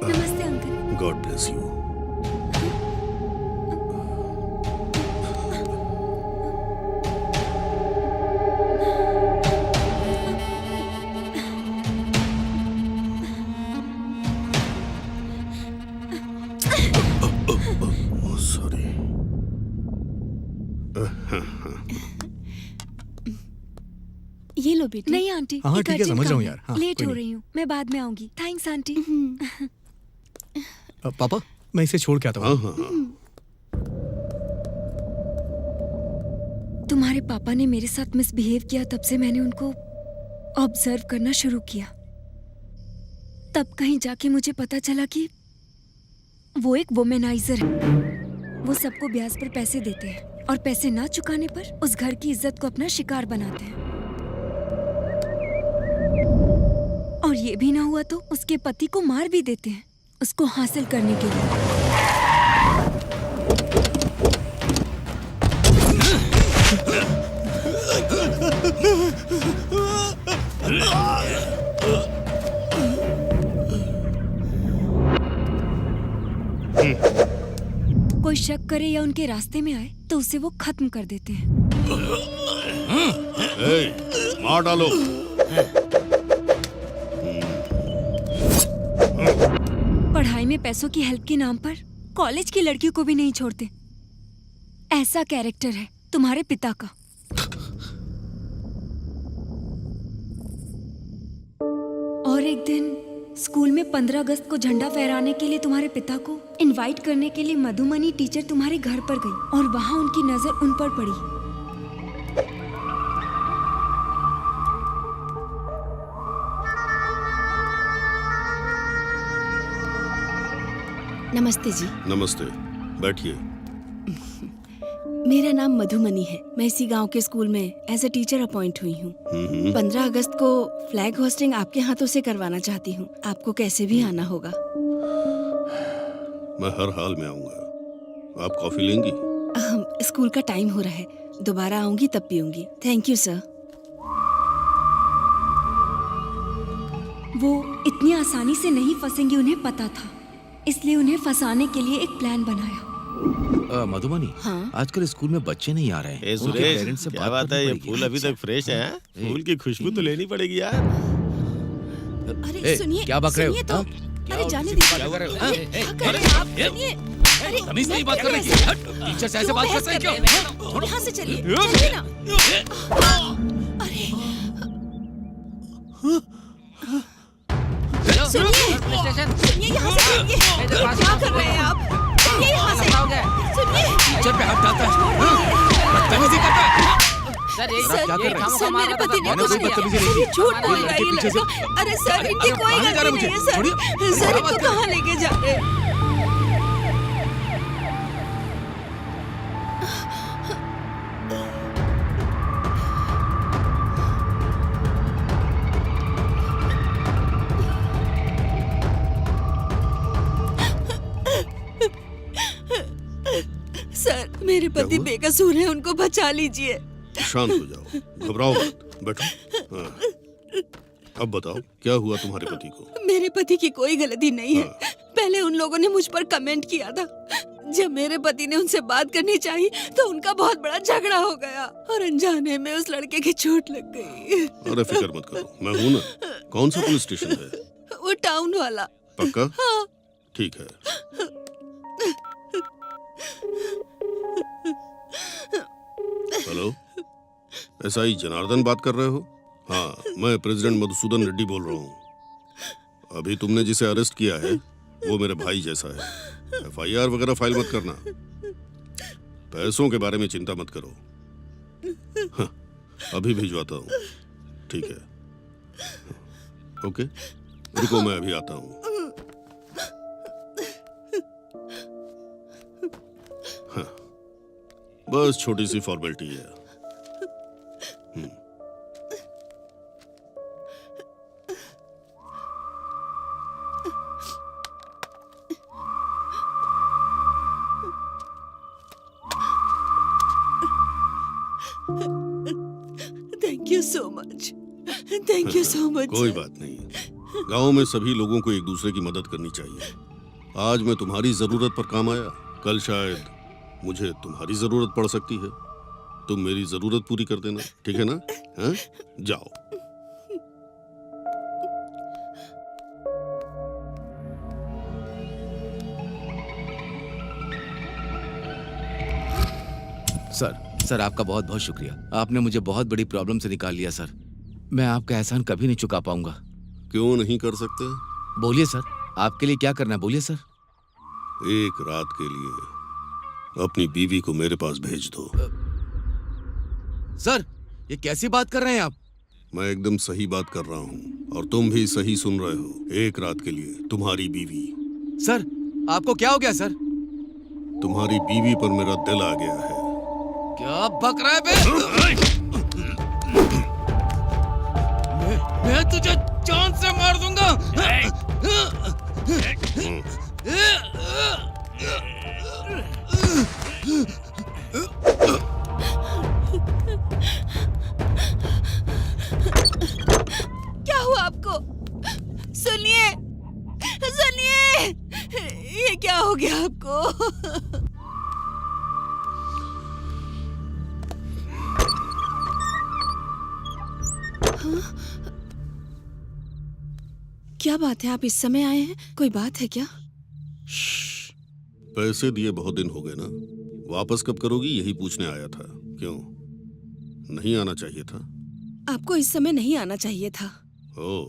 नमस्ते uncle. God bless you. Sorry. ये लो बेटी। नहीं आंटी, हाँ, एक ठीक है, अर्जेंट समझ रहा हूँ काम यार। है। हाँ, लेट कोई हो नहीं। रही हूँ, मैं बाद में आऊंगी। Thanks aunty. पापा, मैं इसे छोड़ के आता हाँ हूँ। हाँ हाँ। तुम्हारे पापा ने मेरे साथ मिसबिहेव किया, तब से मैंने उनको ऑब्जर्व करना शुरू किया। तब कहीं जाके मुझे पता चला कि वो एक वुमेनाइजर है। वो सबको ब्याज पर पैसे देते हैं और पैसे ना चुकाने पर उस घर की इज्जत को अपना शिकार बनाते हैं। और ये भी ना हुआ तो उसके पति को मार भी देते हैं उसको हासिल करने के लिए। कोई शक करे या उनके रास्ते में आए तो उसे वो खत्म कर देते हैं। मार डालो। पढ़ाई में पैसों की हेल्प के नाम पर कॉलेज की लड़कियों को भी नहीं छोड़ते। ऐसा कैरेक्टर है तुम्हारे पिता का। और एक दिन स्कूल में 15 अगस्त को झंडा फहराने के लिए तुम्हारे पिता को इनवाइट करने के लिए मधुमनी टीचर तुम्हारे घर पर गई और वहां उनकी नजर उन पर पड़ी। नमस्ते जी। नमस्ते, बैठिए। मेरा नाम मधुमनी है। मैं इसी गांव के स्कूल में एज ए टीचर अपॉइंट हुई हूँ। 15 अगस्त को फ्लैग होस्टिंग आपके हाथों से करवाना चाहती हूँ। आपको कैसे भी आना होगा। मैं हर हाल में आऊंगा। आप कॉफी लेंगी? स्कूल का टाइम हो रहा है, दोबारा आऊंगी तब पीऊंगी। Thank you sir. वो इतनी आसानी से नहीं फंसेंगी, उन्हें पता था, इसलिए उन्हें फंसाने के लिए एक प्लान बनाया। मधुमनी, हाँ? आजकल स्कूल में बच्चे नहीं आ रहे हैं। ए उनके सुरेश, पेरेंट्स से क्या बात बात करनी है? ये पड़ेगी। फूल अभी तक फ्रेश है? हाँ? ए, फूल की खुशबू तो लेनी पड़ेगी यार। अरे सुनिए, क्या बक रहे हो? सुनिए तो। हाँ? अरे जाने क्या दीजिए। कर रहे हो? अरे, क्या कर रहे हैं आप? सुनिए। तमीज नहीं बात करने की। टीचर से ऐसे बात करते हैं क्यों? यहाँ से चलिए, चलिए ना। अरे सुनिए, यहाँ से चलिए। क्या कर रहे हैं आप? चलिए यहाँ से। सुनिए। टीचर पे हाथ डालता है, बदतमीजी करता है। सर मेरे पति ने कुछ नहीं किया। सर ये झूठ बोल रहा है ये लड़का। अरे सर इनकी कोई गलती नहीं है सर। सर इनको कहाँ लेके जा रहे हैं? सर मेरे पति बेकसूर हैं, उनको बचा लीजिए। शांत हो जाओ, घबराओ मत, बैठो। हाँ। अब बताओ, क्या हुआ तुम्हारे पति को? मेरे पति की कोई गलती नहीं है। पहले उन लोगों ने मुझ पर कमेंट किया था। जब मेरे पति ने उनसे बात करनी चाहिए तो उनका बहुत बड़ा झगड़ा हो गया और अनजाने में उस लड़के की चोट लग गई। अरे फिक्र मत करो, मैं हूं ना। कौन सा पुलिस स्टेशन है? वो टाउन वाला। पक्का? हाँ। ठीक है। हेलो, एसआई जनार्दन बात कर रहे हो? हाँ, मैं प्रेसिडेंट मधुसूदन रेड्डी बोल रहा हूँ। अभी तुमने जिसे अरेस्ट किया है वो मेरे भाई जैसा है। एफआईआर वगैरह फाइल मत करना। पैसों के बारे में चिंता मत करो। हाँ, अभी भिजवाता हूँ। ठीक है, ओके, रुको मैं अभी आता हूँ। हाँ, बस छोटी सी फॉर्मेलिटी है। So much, thank you so much. कोई बात नहीं, गांव में सभी लोगों को एक दूसरे की मदद करनी चाहिए। आज मैं तुम्हारी जरूरत पर काम आया, कल शायद मुझे तुम्हारी जरूरत पड़ सकती है। तुम मेरी जरूरत पूरी कर देना, ठीक है ना? हाँ? जाओ। सर आपका बहुत बहुत शुक्रिया। आपने मुझे बहुत बड़ी प्रॉब्लम से निकाल लिया सर। मैं आपका एहसान कभी नहीं चुका पाऊंगा। क्यों नहीं कर सकते? बोलिए सर, आपके लिए क्या करना है, बोलिए सर। एक रात के लिए अपनी बीवी को मेरे पास भेज दो। सर ये कैसी बात कर रहे हैं आप? मैं एकदम सही बात कर रहा हूँ और तुम भी सही सुन रहे हो। एक रात के लिए तुम्हारी बीवी। सर आपको क्या हो गया सर? तुम्हारी बीवी पर मेरा दिल आ गया है। क्या बक रहा है बे? मैं तुझे जान से मार दूंगा। क्या हुआ आपको? सुनिए, सुनिए, ये क्या हो गया आपको? क्या बात है, आप इस समय आए हैं? कोई बात है क्या? पैसे दिए बहुत दिन हो गए ना, वापस कब करोगी यही पूछने आया था। क्यों नहीं आना चाहिए था? आपको इस समय नहीं आना चाहिए था। ओ,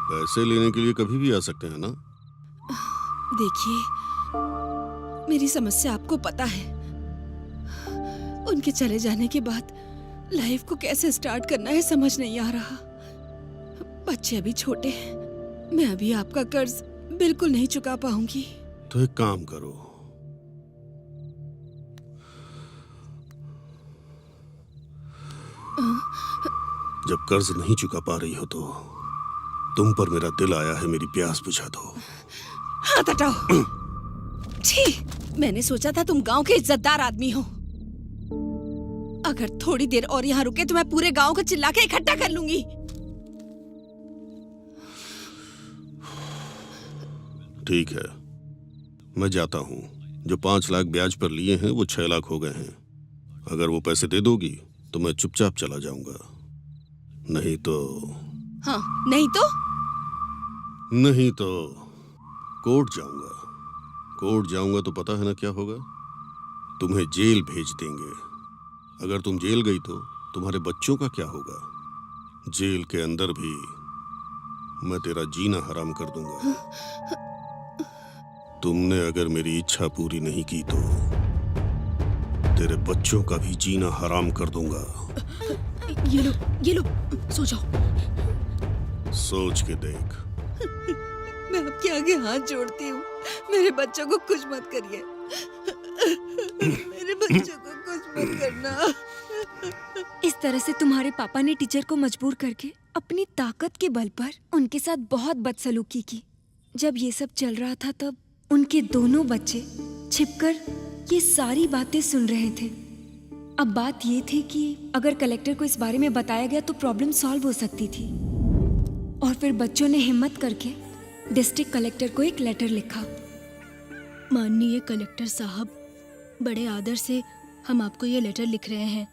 पैसे लेने के लिए कभी भी आ सकते हैं ना? देखिए, मेरी समस्या आपको पता है। उनके चले जाने के बाद लाइफ को कैसे स्टार्ट करना है समझ नहीं आ रहा। बच्चे अभी छोटे हैं, मैं अभी आपका कर्ज बिल्कुल नहीं चुका पाऊंगी। तो एक काम करो, जब कर्ज नहीं चुका पा रही हो तो तुम पर मेरा दिल आया है, मेरी प्यास बुझा दो। हाथ हटाओ। छी, मैंने सोचा था तुम गांव के इज्जतदार आदमी हो। अगर थोड़ी देर और यहाँ रुके तो मैं पूरे गांव को चिल्ला के इकट्ठा कर लूंगी। ठीक है, मैं जाता हूँ। जो 5 लाख ब्याज पर लिए हैं वो 6 लाख हो गए हैं। अगर वो पैसे दे दोगी तो मैं चुपचाप चला जाऊंगा, नहीं तो नहीं तो कोर्ट जाऊंगा। कोर्ट जाऊंगा तो पता है ना क्या होगा? तुम्हें जेल भेज देंगे। अगर तुम जेल गई तो तुम्हारे बच्चों का क्या होगा? जेल के अंदर भी मैं तेरा जीना हराम कर दूंगा। तुमने अगर मेरी इच्छा पूरी नहीं की तो तेरे बच्चों का भी जीना हराम कर दूंगा। ये लो, सो जाओ। सोच के देख। मैं आपके आगे हाथ जोड़ती हूँ, मेरे बच्चों को कुछ मत करिए। मेरे बच्चों को कुछ मत करना। इस तरह से तुम्हारे पापा ने टीचर को मजबूर करके अपनी ताकत के बल पर उनके साथ बहुत बदसलूकी की। जब ये सब चल रहा था तब उनके दोनों बच्चे छिपकर ये सारी बातें सुन रहे थे। अब बात ये थी कि अगर कलेक्टर को इस बारे में बताया गया तो प्रॉब्लम सॉल्व हो सकती थी। और फिर बच्चों ने हिम्मत करके डिस्ट्रिक्ट कलेक्टर को एक लेटर लिखा। माननीय कलेक्टर साहब, बड़े आदर से हम आपको ये लेटर लिख रहे हैं।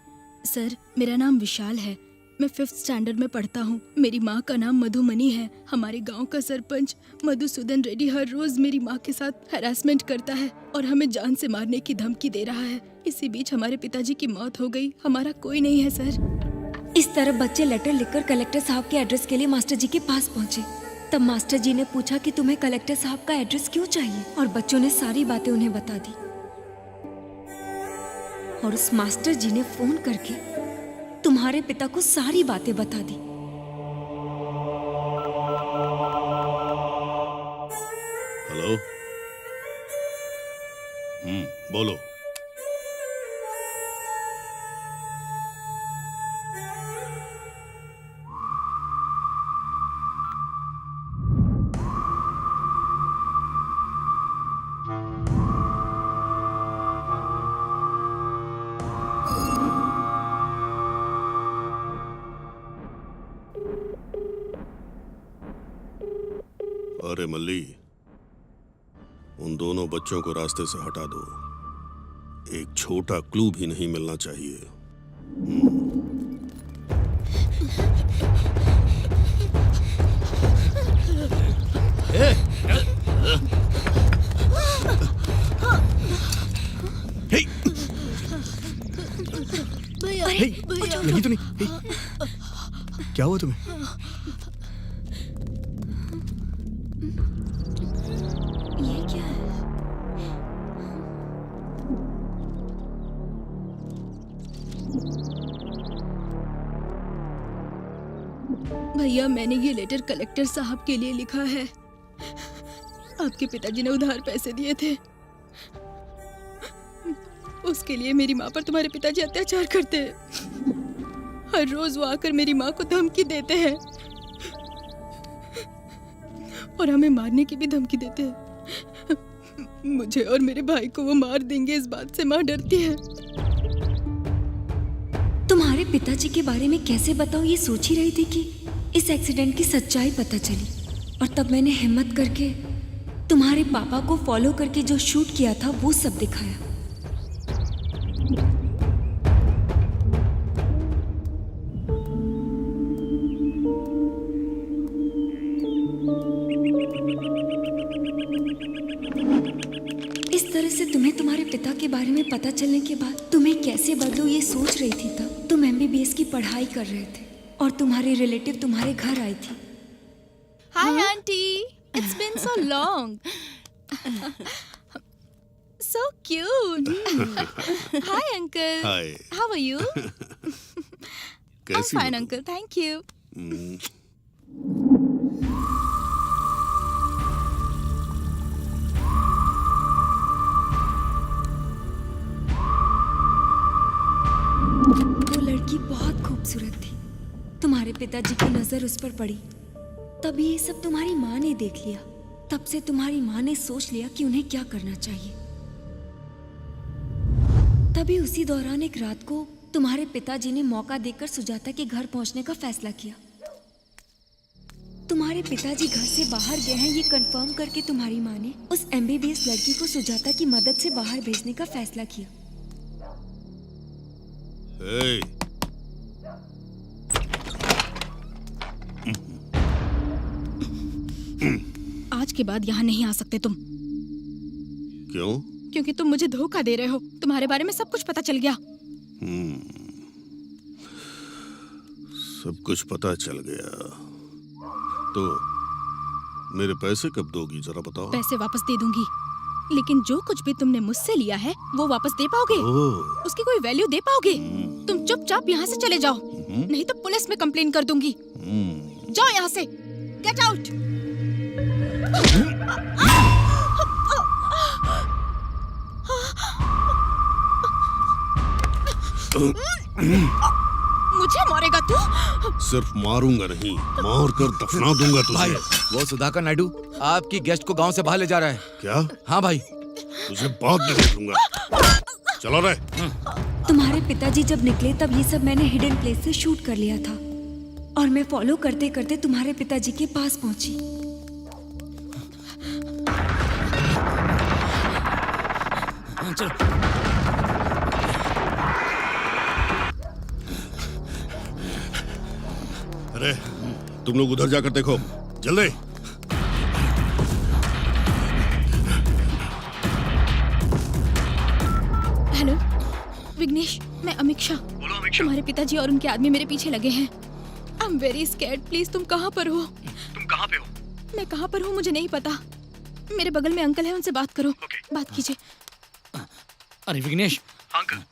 सर, मेरा नाम विशाल है, मैं 5th स्टैंडर्ड में पढ़ता हूँ। मेरी माँ का नाम मधुमनी है। हमारे गांव का सरपंच मधुसूदन रेड्डी हर रोज मेरी माँ के साथ हैरासमेंट करता है और हमें जान से मारने की धमकी दे रहा है। इसी बीच हमारे पिताजी की मौत हो गई। हमारा कोई नहीं है सर। इस तरह बच्चे लेटर लिखकर कलेक्टर साहब के एड्रेस के लिए मास्टर जी के पास पहुँचे। तब मास्टर जी ने पूछा कि तुम्हें कलेक्टर साहब का एड्रेस क्यों चाहिए, और बच्चों ने सारी बातें उन्हें बता दी। और उस मास्टर जी ने फोन करके तुम्हारे पिता को सारी बातें बता दी। हेलो, बोलो। अरे मल्ली, उन दोनों बच्चों को रास्ते से हटा दो। एक छोटा क्लू भी नहीं मिलना चाहिए। लगी तो नहीं? क्या हुआ तुम्हें? ये क्या है? भैया, मैंने ये लेटर कलेक्टर साहब के लिए लिखा है। आपके पिताजी ने उधार पैसे दिए थे, उसके लिए मेरी माँ पर तुम्हारे पिताजी अत्याचार करते हैं। हर रोज वो आकर मेरी माँ को धमकी देते हैं और हमें मारने की भी धमकी देते हैं। मुझे और मेरे भाई को वो मार देंगे, इस बात से माँ डरती है। तुम्हारे पिताजी के बारे में कैसे बताऊं, ये सोच ही रही थी कि इस एक्सीडेंट की सच्चाई पता चली, और तब मैंने हिम्मत करके तुम्हारे पापा को फॉलो करके जो शूट किया था वो सब दिखाया। इस तरह से तुम्हें तुम्हारे पिता के बारे में पता चलने के बाद तुम्हें कैसे बदलूं ये सोच रही थी। तब तुम MBBS की पढ़ाई कर रहे थे और तुम्हारे रिलेटिव तुम्हारे घर आई थी। Hi aunty, it's been so long. So cute. Hi uncle, hi. How are you? कैसी फाइन हो? Uncle, thank you. वो लड़की बहुत खूबसूरत थी। तुम्हारे पिताजी की नजर उस पर पड़ी, तभी ये सब तुम्हारी माँ ने देख लिया। तब से तुम्हारी माँ ने सोच लिया कि उन्हें क्या करना चाहिए। तभी उसी दौरान एक रात को तुम्हारे पिताजी ने मौका देकर सुजाता के घर पहुंचने का फैसला किया। तुम्हारे पिताजी घर से बाहर गए हैं ये कंफर्म करके तुम्हारी माँ ने उस MBBS लड़की को सुजाता की मदद से बाहर भेजने का फैसला किया। Hey. आज के बाद यहाँ नहीं आ सकते तुम। क्यों? क्योंकि तुम मुझे धोखा दे रहे हो। तुम्हारे बारे में सब कुछ पता चल गया। सब कुछ पता चल गया तो मेरे पैसे कब दोगी, जरा बताओ। पैसे वापस दे दूंगी, लेकिन जो कुछ भी तुमने मुझसे लिया है वो वापस दे पाओगे? उसकी कोई वैल्यू दे पाओगे? तुम चुपचाप यहाँ से चले जाओ, नहीं तो पुलिस में कंप्लेन कर दूंगी। जाओ यहाँ से, गेट आउट। मुझे मारेगा तू? सिर्फ मारूंगा नहीं, मार कर दफना दूंगा भाई, तुझे। वो सुधाकर नायडू आपकी गेस्ट को गांव से बाहर ले जा रहा है। क्या? हाँ भाई। तुझे बाद में देख लूंगा। चलो रे। तुम्हारे पिताजी जब निकले तब ये सब मैंने हिडन प्लेस से शूट कर लिया था, और मैं फॉलो करते करते तुम्हारे पिताजी के पास पहुंची। अरे तुम लोग उधर जाकर देखो, जल्दी। हेलो विघ्नेश, मैं अमीक्षा। बोलो अमीक्षा। तुम्हारे पिताजी और उनके आदमी मेरे पीछे लगे हैं। I am very scared. Please तुम कहाँ पर हो? तुम कहाँ पे हो? मैं कहाँ पर हूँ मुझे नहीं पता। मेरे बगल में अंकल है, उनसे बात करो। बात कीजिए। अरे विघ्नेश, अंकल,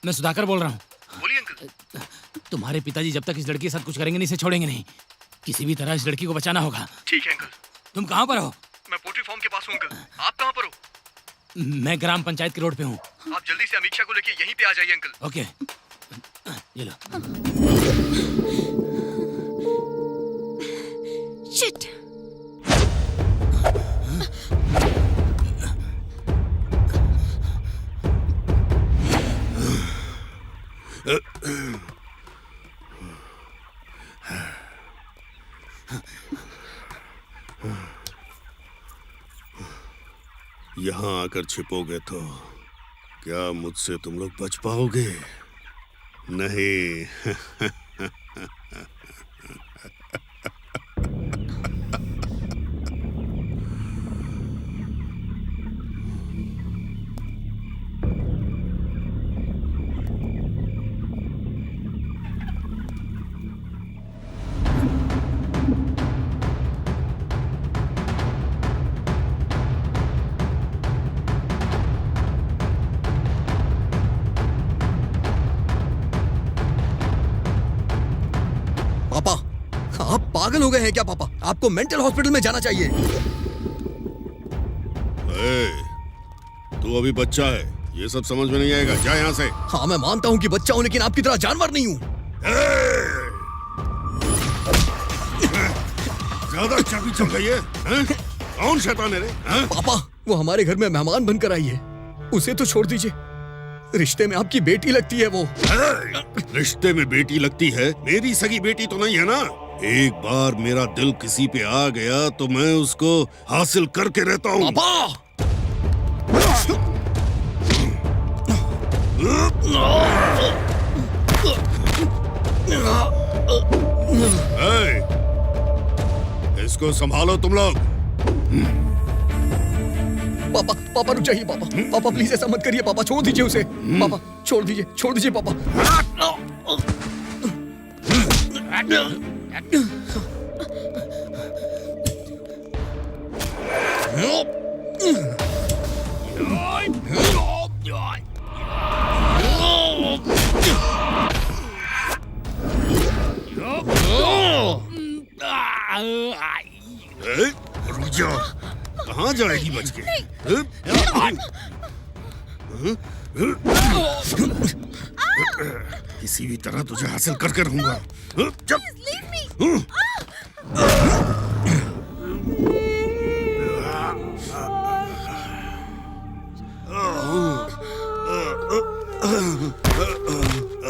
मैं सुधाकर बोल रहा हूँ। बोलिए अंकल। तुम्हारे पिताजी जब तक इस लड़की के साथ कुछ करेंगे नहीं, इसे छोड़ेंगे नहीं। किसी भी तरह इस लड़की को बचाना होगा। ठीक है अंकल। तुम कहाँ पर हो? मैं पोल्ट्री फार्म के पास हूँ अंकल। आप कहाँ पर हो? मैं ग्राम पंचायत के रोड पे हूँ। आप जल्दी से अमीक्षा को लेके यहीं पे आ जाइए अंकल। ओके, ये लो। शिट। यहाँ आकर छिपोगे तो क्या मुझसे तुम लोग बच पाओगे? नहीं। पापा, आप पागल हो गए हैं क्या पापा? आपको मेंटल हॉस्पिटल में जाना चाहिए। तू अभी बच्चा है, ये सब समझ में नहीं आएगा। जा यहाँ से। हाँ मैं मानता हूँ कि बच्चा हूँ, लेकिन आपकी तरह जानवर नहीं हूँ। ज्यादा चाबी चल गई है? कौन शैतान है रे? पापा, वो हमारे घर में मेहमान बनकर आई है, उसे तो छोड़ दीजिए। रिश्ते में आपकी बेटी लगती है वो। रिश्ते में बेटी लगती है? मेरी सगी बेटी तो नहीं है ना? एक बार मेरा दिल किसी पे आ गया तो मैं उसको हासिल करके रहता हूँ। पापा! इसको संभालो तुम लोग। पापा, पापा रुक जाइए पापा। पापा प्लीज ऐसा मत करिए पापा, छोड़ दीजिए उसे। पापा छोड़ दीजिए पापा। रुक जा, कहाँ जाएगी बच के? किसी भी तरह तुझे हासिल करके रहूंगा।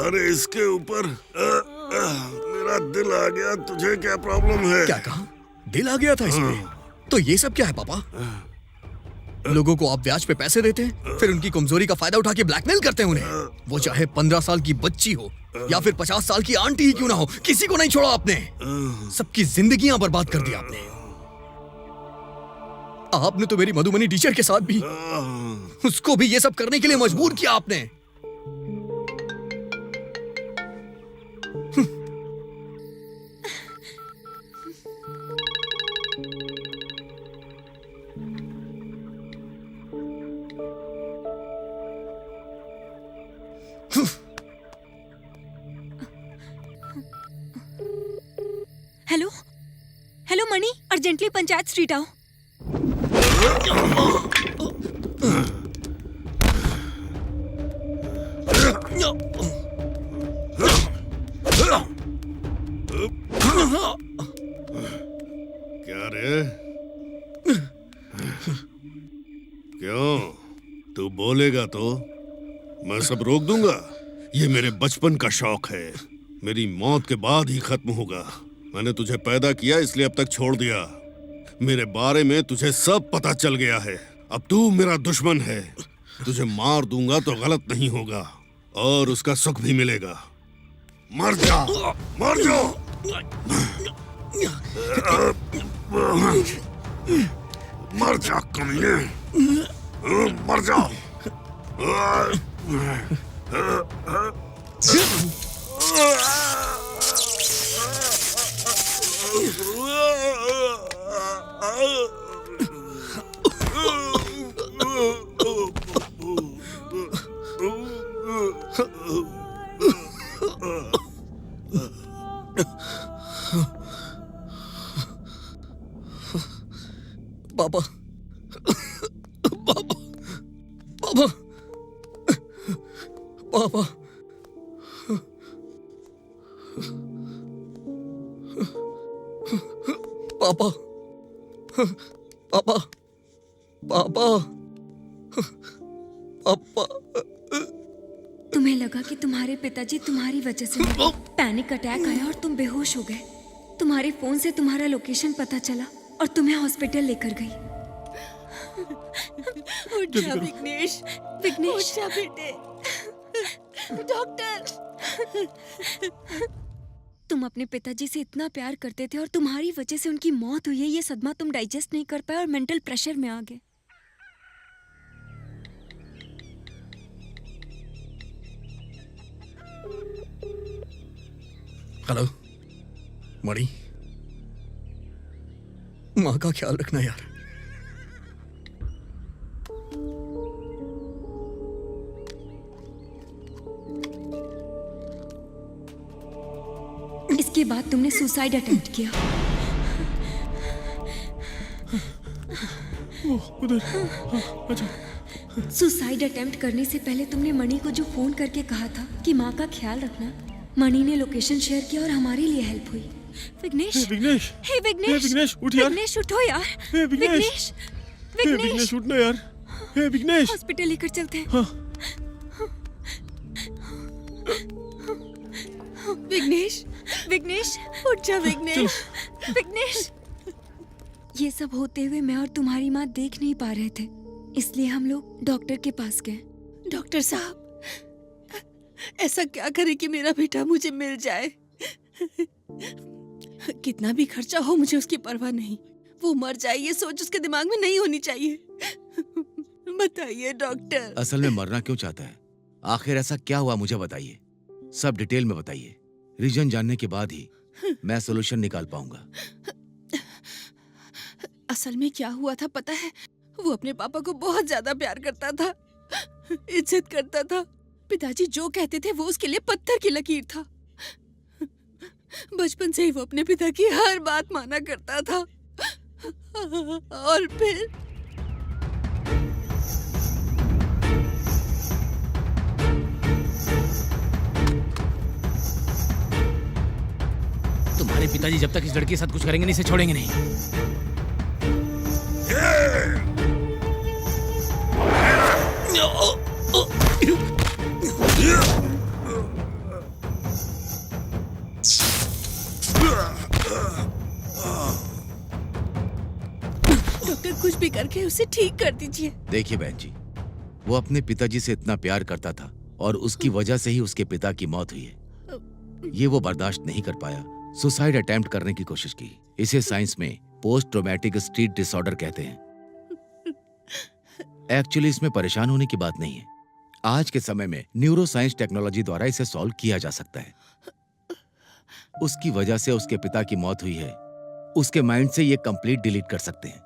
अरे इसके ऊपर मेरा दिल आ गया। तुझे क्या प्रॉब्लम है? क्या कहा? दिल आ गया था इसमें? तो ये सब क्या है पापा? लोगों को आप ब्याज पे पैसे देते हैं, फिर उनकी कमजोरी का फायदा उठा के ब्लैकमेल करते हैं उन्हें। वो चाहे 15 साल की बच्ची हो या फिर 50 साल की आंटी ही क्यों ना हो, किसी को नहीं छोड़ा आपने। सबकी जिंदगियां बर्बाद कर दी आपने। आपने तो मेरी मधुमनी टीचर के साथ भी, उसको भी ये सब करने के लिए मजबूर किया आपने। हेलो हेलो मणि, अर्जेंटली पंचायत स्ट्रीट आओ। क्या रे? क्यों? तू बोलेगा तो मैं सब रोक दूंगा। ये मेरे बचपन का शौक है, मेरी मौत के बाद ही खत्म होगा। मैंने तुझे पैदा किया इसलिए अब तक छोड़ दिया। मेरे बारे में तुझे सब पता चल गया है। अब तू मेरा दुश्मन है। तुझे मार दूंगा तो गलत नहीं होगा और उसका सुख भी मिलेगा। मर जा, मर जा, मर जा कमीने, मर जा। पापा, पापा, पापा, पापा, पापा, पापा, पापा, पापा। तुम्हें लगा कि तुम्हारे पिताजी तुम्हारी वजह से पैनिक अटैक आया और तुम बेहोश हो गए। तुम्हारे फोन से तुम्हारा लोकेशन पता चला और तुम्हें हॉस्पिटल लेकर गई। उठ जा विघ्नेश, विघ्नेश उठ जा बेटे। डॉक्टर, तुम अपने पिताजी से इतना प्यार करते थे और तुम्हारी वजह से उनकी मौत हुई है। ये सदमा तुम डाइजेस्ट नहीं कर पाए और मेंटल प्रेशर में आ गए। हेलो मणि, माँ का ख्याल रखना यार। इसके बाद तुमने सुसाइड अटेम्प्ट किया। सुसाइड अटेम्प्ट करने से पहले तुमने मणि को जो फोन करके कहा था कि माँ का ख्याल रखना, मणि ने लोकेशन शेयर किया और हमारे लिए हेल्प हुई। विघ्नेश, विघ्नेश, हे विघ्नेश, विघ्नेश उठ यार। विघ्नेश उठो यार। हे विघ्नेश, विघ्नेश उठना यार। हे विघ्नेश, हॉस्पिटल लेकर चलते हैं। हाँ। विघ्नेश, विघ्नेश उठ जा विघ्नेश। विघ्नेश, ये सब होते हुए मैं और तुम्हारी माँ देख नहीं पा रहे थे, इसलिए हम लोग डॉक्टर के पास गए। डॉक्टर साहब, ऐसा क्या करे कि मेरा बेटा मुझे मिल जाए। कितना भी खर्चा हो मुझे उसकी परवाह नहीं। वो मर जाए ये सोच उसके दिमाग में नहीं होनी चाहिए। बताइए डॉक्टर। असल में मरना क्यों चाहता है? आखिर ऐसा क्या हुआ मुझे बताइए, सब डिटेल में बताइए। रीजन जानने के बाद ही मैं सोल्यूशन निकाल पाऊंगा। असल में क्या हुआ था पता है? वो अपने पापा को बहुत ज्यादा प्यार करता था, इज्जत करता था। पिताजी जो कहते थे वो उसके लिए पत्थर की लकीर था। बचपन से ही वो अपने पिता की हर बात माना करता था। और फिर तुम्हारे पिताजी जब तक इस लड़के के साथ कुछ करेंगे नहीं, इसे छोड़ेंगे नहीं। डॉक्टर कुछ भी करके उसे ठीक कर दीजिए। देखिए बहन जी, वो अपने पिताजी से इतना प्यार करता था और उसकी वजह से ही उसके पिता की मौत हुई है। ये वो बर्दाश्त नहीं कर पाया, सुसाइड अटेम्प्ट करने की कोशिश की। इसे साइंस में पोस्ट ट्रॉमेटिक स्ट्रेस डिसऑर्डर कहते हैं। एक्चुअली इसमें परेशान होने की बात नहीं है। आज के समय में न्यूरो साइंस टेक्नोलॉजी द्वारा इसे सॉल्व किया जा सकता है। उसकी वजह से उसके पिता की मौत हुई है, उसके माइंड से ये कंप्लीट डिलीट कर सकते हैं।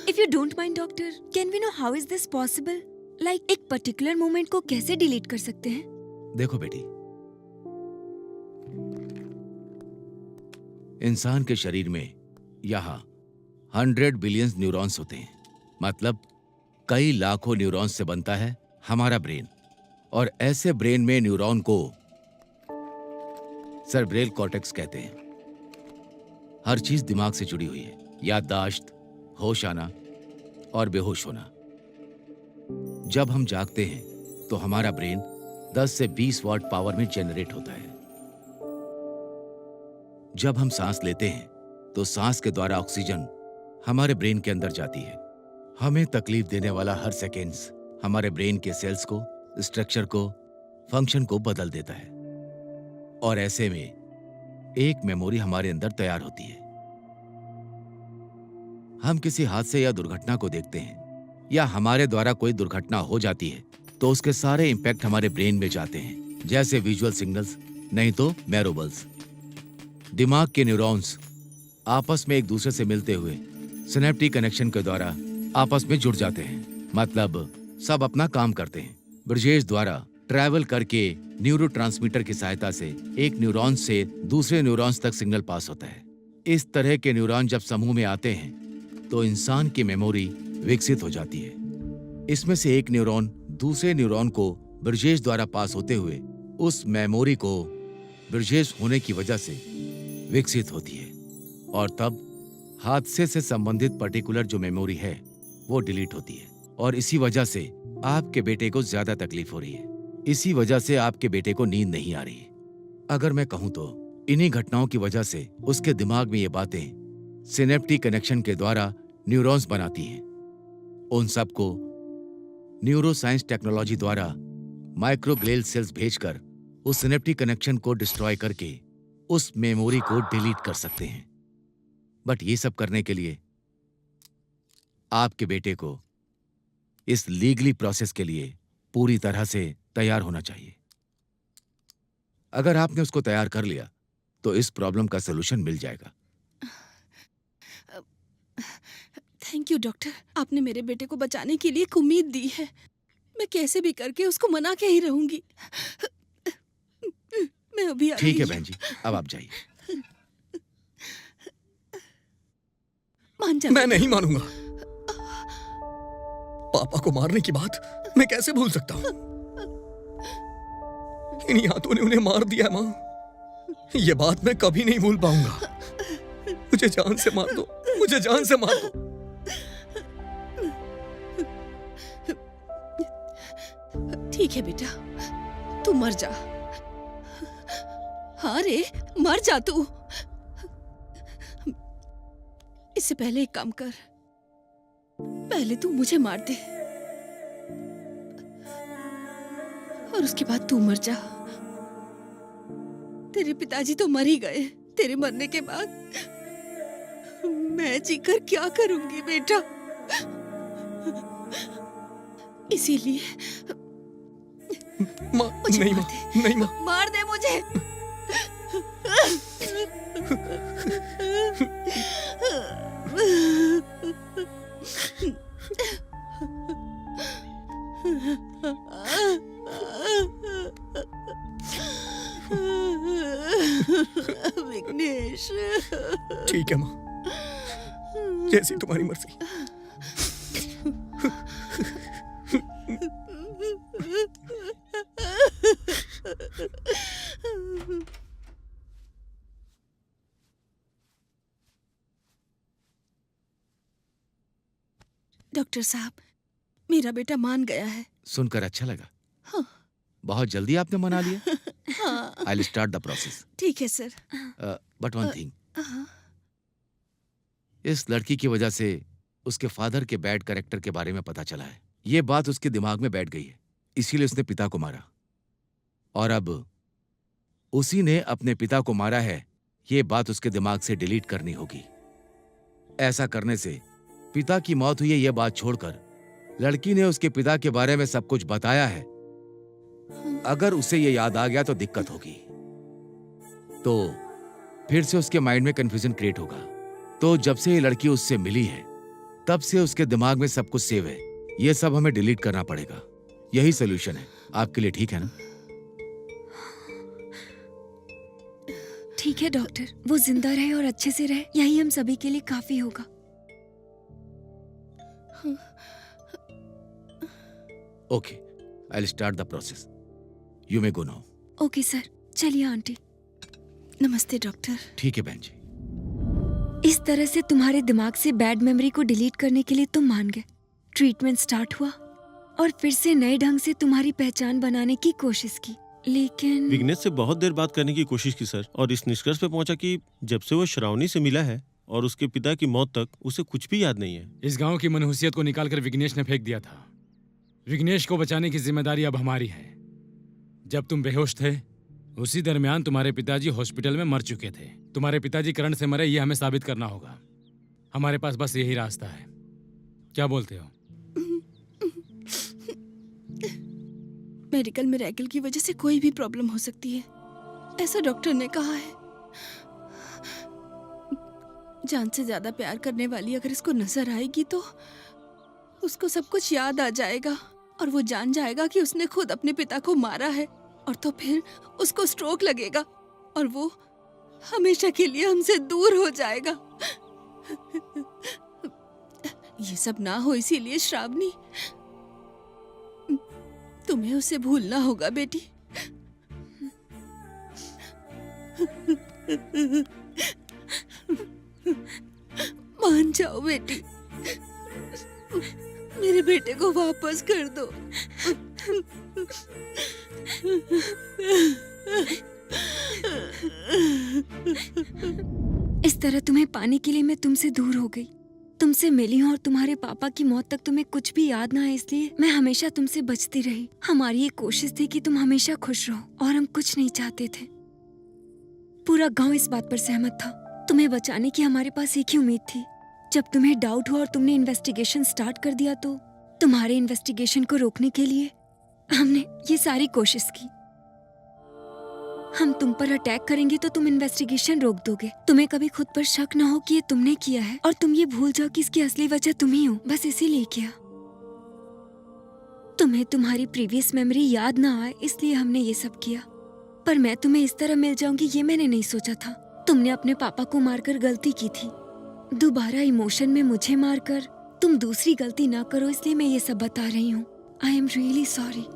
If you don't mind, doctor, can we know how is this possible? Like एक पर्टिकुलर मोमेंट को कैसे डिलीट कर सकते हैं? देखो बेटी, इंसान के शरीर में यहाँ 100 बिलियन न्यूरॉन्स होते हैं। मतलब कई लाखों न्यूरॉन्स से बनता है हमारा ब्रेन। और ऐसे ब्रेन में न्यूरॉन को सेरेब्रल कॉर्टेक्स कहते हैं। हर चीज दिमाग से जुड़ी हुई है, याददाश्त, होश आना और बेहोश होना। जब हम जागते हैं तो हमारा ब्रेन 10 से 20 वाट पावर में जनरेट होता है। जब हम सांस लेते हैं तो सांस के द्वारा ऑक्सीजन हमारे ब्रेन के अंदर जाती है। हमें तकलीफ देने वाला हर सेकेंड्स हमारे ब्रेन के सेल्स को, स्ट्रक्चर को, फंक्शन को बदल देता है। और ऐसे में एक मेमोरी हमारे अंदर तैयार होती है। हम किसी हादसे या दुर्घटना को देखते हैं या हमारे द्वारा कोई दुर्घटना हो जाती है तो उसके सारे इंपैक्ट हमारे ब्रेन में जाते हैं, जैसे विजुअल सिग्नल्स, नहीं तो मैरोबल्स। दिमाग के न्यूरॉन्स आपस में एक दूसरे से मिलते हुए सिनेप्टिक कनेक्शन के द्वारा आपस में जुड़ जाते हैं। मतलब सब अपना काम करते हैं। ब्रजेश द्वारा ट्रैवल करके न्यूरोट्रांसमीटर की सहायता से एक न्यूरॉन से दूसरे न्यूरॉन्स तक सिग्नल पास होता है। इस तरह के न्यूरॉन जब समूह में आते हैं तो इंसान की मेमोरी विकसित हो जाती है। इसमें से एक न्यूरॉन दूसरे न्यूरॉन को ब्रजेश द्वारा पास होते हुए उस मेमोरी को ब्रजेश होने की वजह से विकसित होती है। और तब हादसे से संबंधित पर्टिकुलर जो मेमोरी है वो डिलीट होती है। और इसी वजह से आपके बेटे को ज्यादा तकलीफ हो रही है। इसी वजह से आपके बेटे को नींद नहीं आ रही। अगर मैं कहूं तो इन्हीं घटनाओं की वजह से उसके दिमाग में ये बातें सिनेप्टिक कनेक्शन के द्वारा न्यूरॉन्स बनाती हैं। उन सबको न्यूरोसाइंस टेक्नोलॉजी द्वारा माइक्रोग्लियल सेल्स भेजकर उस सिनेप्टिक कनेक्शन को डिस्ट्रॉय करके उस मेमोरी को डिलीट कर सकते हैं। बट ये सब करने के लिए आपके बेटे को इस लीगली प्रोसेस के लिए पूरी तरह से तैयार होना चाहिए। अगर आपने उसको तैयार कर लिया तो इस प्रॉब्लम का सलूशन मिल जाएगा। थैंक यू डॉक्टर, आपने मेरे बेटे को बचाने के लिए एक उम्मीद दी है। मैं कैसे भी करके उसको मना के ही रहूंगी। मैं अभी आ ठीक है रही बहन जी, अब आप जाइए। मान जा। मैं नहीं मानूंगा। पापा को मारने की बात मैं कैसे भूल सकता हूँ? इन हाथों ने उन्हें मार दिया माँ। ये बात मैं कभी नहीं भूल पाऊंगा। मुझे जान से मार दो, मुझे जान से मार दो। ठीक है बेटा, तू मर जा। हाँ रे, मर जा तू। इससे पहले एक काम कर, पहले तू मुझे मार दे और उसके बाद तू मर जा। तेरे पिताजी तो मर ही गए। तेरे मरने के बाद मैं जीकर क्या करूंगी बेटा? इसीलिए माँ, नहीं माँ, नहीं माँ। मार दे मुझे। विघ्नेश। ठीक है माँ, जैसी तुम्हारी मर्जी। डॉक्टर साहब, मेरा बेटा मान गया है। सुनकर अच्छा लगा। हाँ। बहुत जल्दी आपने मना लिया। हाँ। I will start the process. ठीक है सर। बट वन थिंग, इस लड़की की वजह से उसके फादर के बैड कैरेक्टर के बारे में पता चला है। ये बात उसके दिमाग में बैठ गई है, इसीलिए उसने पिता को मारा। और अब उसी ने अपने पिता को मारा है, ये बात उसके दिमाग से डिलीट करनी होगी। ऐसा करने से पिता की मौत हुई है ये बात छोड़कर लड़की ने उसके पिता के बारे में सब कुछ बताया है। अगर उसे ये याद आ गया तो दिक्कत होगी, तो फिर से उसके माइंड में कंफ्यूजन क्रिएट होगा। तो जब से ये लड़की उससे मिली है तब से उसके दिमाग में सब कुछ सेव है। ये सब हमें डिलीट करना पड़ेगा। यही सोल्यूशन है आपके लिए, ठीक है ना? ठीक है डॉक्टर, वो जिंदा रहे और अच्छे से रहे, यही हम सभी के लिए काफी होगा। Okay, I will start the process. You may go now. Okay sir, चलिए आंटी। नमस्ते डॉक्टर। ठीक है बहन जी। इस तरह से तुम्हारे दिमाग से बैड मेमोरी को डिलीट करने के लिए तुम मान गए। ट्रीटमेंट स्टार्ट हुआ और फिर से नए ढंग से तुम्हारी पहचान बनाने की कोशिश की, लेकिन विघ्नेश से बहुत देर बात करने की कोशिश की सर, और इस निष्कर्ष पे पहुंचा कि जब से वो श्रावणी से मिला है और उसके पिता की मौत तक उसे कुछ भी याद नहीं है। इस गांव की मनहूसियत को निकालकर विघ्नेश ने फेंक दिया था। विघ्नेश को बचाने की जिम्मेदारी अब हमारी है। जब तुम बेहोश थे उसी दरमियान तुम्हारे पिताजी हॉस्पिटल में मर चुके थे। तुम्हारे पिताजी करंट से मरे, ये हमें साबित करना होगा। हमारे पास बस यही रास्ता है। क्या बोलते हो? मेडिकल मिरेकल की वजह से कोई भी प्रॉब्लम हो सकती है, ऐसा डॉक्टर ने कहा है। जान से ज्यादा प्यार करने वाली अगर इसको नजर आएगी तो उसको सब कुछ याद आ जाएगा और वो जान जाएगा कि उसने खुद अपने पिता को मारा है, और तो फिर उसको स्ट्रोक लगेगा और वो हमेशा के लिए हमसे दूर हो जाएगा। ये सब ना हो, इसीलिए श्रावणी, तुम्हें उसे भूलना होगा बेटी। मान जाओ बेटी, मेरे बेटे को वापस कर दो। इस तरह तुम्हें पाने के लिए मैं तुमसे दूर हो गई, तुमसे मिली हूँ और तुम्हारे पापा की मौत तक तुम्हें कुछ भी याद ना है, इसलिए मैं हमेशा तुमसे बचती रही। हमारी ये कोशिश थी कि तुम हमेशा खुश रहो और हम कुछ नहीं चाहते थे। पूरा गांव इस बात पर सहमत था। तुम्हें बचाने की हमारे पास एक ही उम्मीद थी। जब तुम्हें डाउट हुआ और तुमने इन्वेस्टिगेशन स्टार्ट कर दिया तो तुम्हारे इन्वेस्टिगेशन को रोकने के लिए हमने ये सारी कोशिश की। हम तुम पर अटैक करेंगे तो तुम इन्वेस्टिगेशन रोक दोगे। तुम्हें कभी खुद पर शक ना हो कि ये तुमने किया है और तुम ये भूल जाओ कि इसकी असली वजह तुम ही हो। बस इसीलिए किया। तुम्हें तुम्हारी प्रीवियस मेमोरी याद ना आए इसलिए हमने ये सब किया। पर मैं तुम्हें इस तरह मिल जाऊंगी ये मैंने नहीं सोचा था। तुमने अपने पापा को मारकर गलती की थी। दोबारा इमोशन में मुझे मारकर तुम दूसरी गलती ना करो, इसलिए मैं ये सब बता रही हूँ। I am really sorry.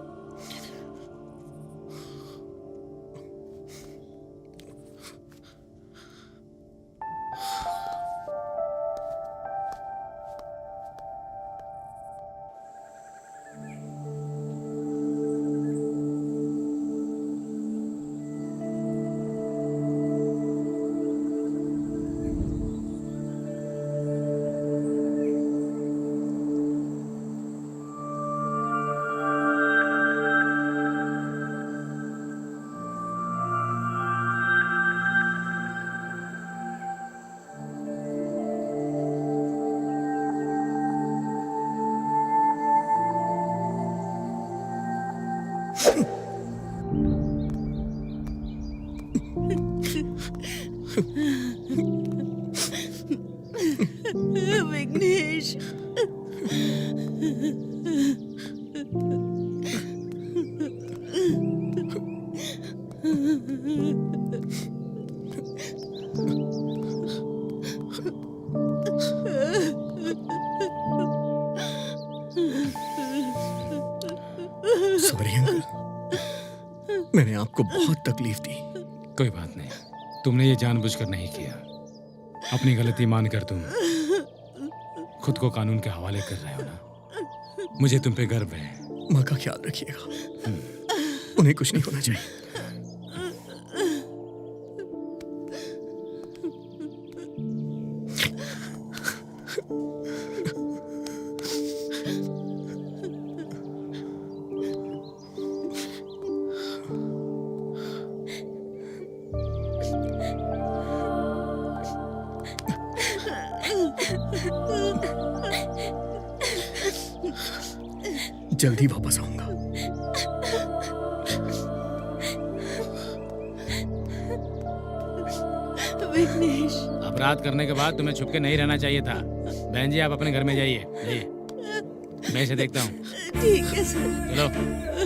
Vignesh, sorry uncle, मैंने आपको बहुत तकलीफ दी। कोई बात नहीं, तुमने ये जानबूझकर नहीं किया। अपनी गलती मानकर तुम खुद को कानून के हवाले कर रहे हो ना। मुझे तुम पे गर्व है। माँ का ख्याल रखिएगा, उन्हें कुछ नहीं होना चाहिए। जल्दी वापस आऊंगा। विघ्नेश, अपराध करने के बाद तुम्हें छुप के नहीं रहना चाहिए था। बहन जी, आप अपने घर में जाइए। मैं इसे देखता हूँ। ठीक है सर। चलो।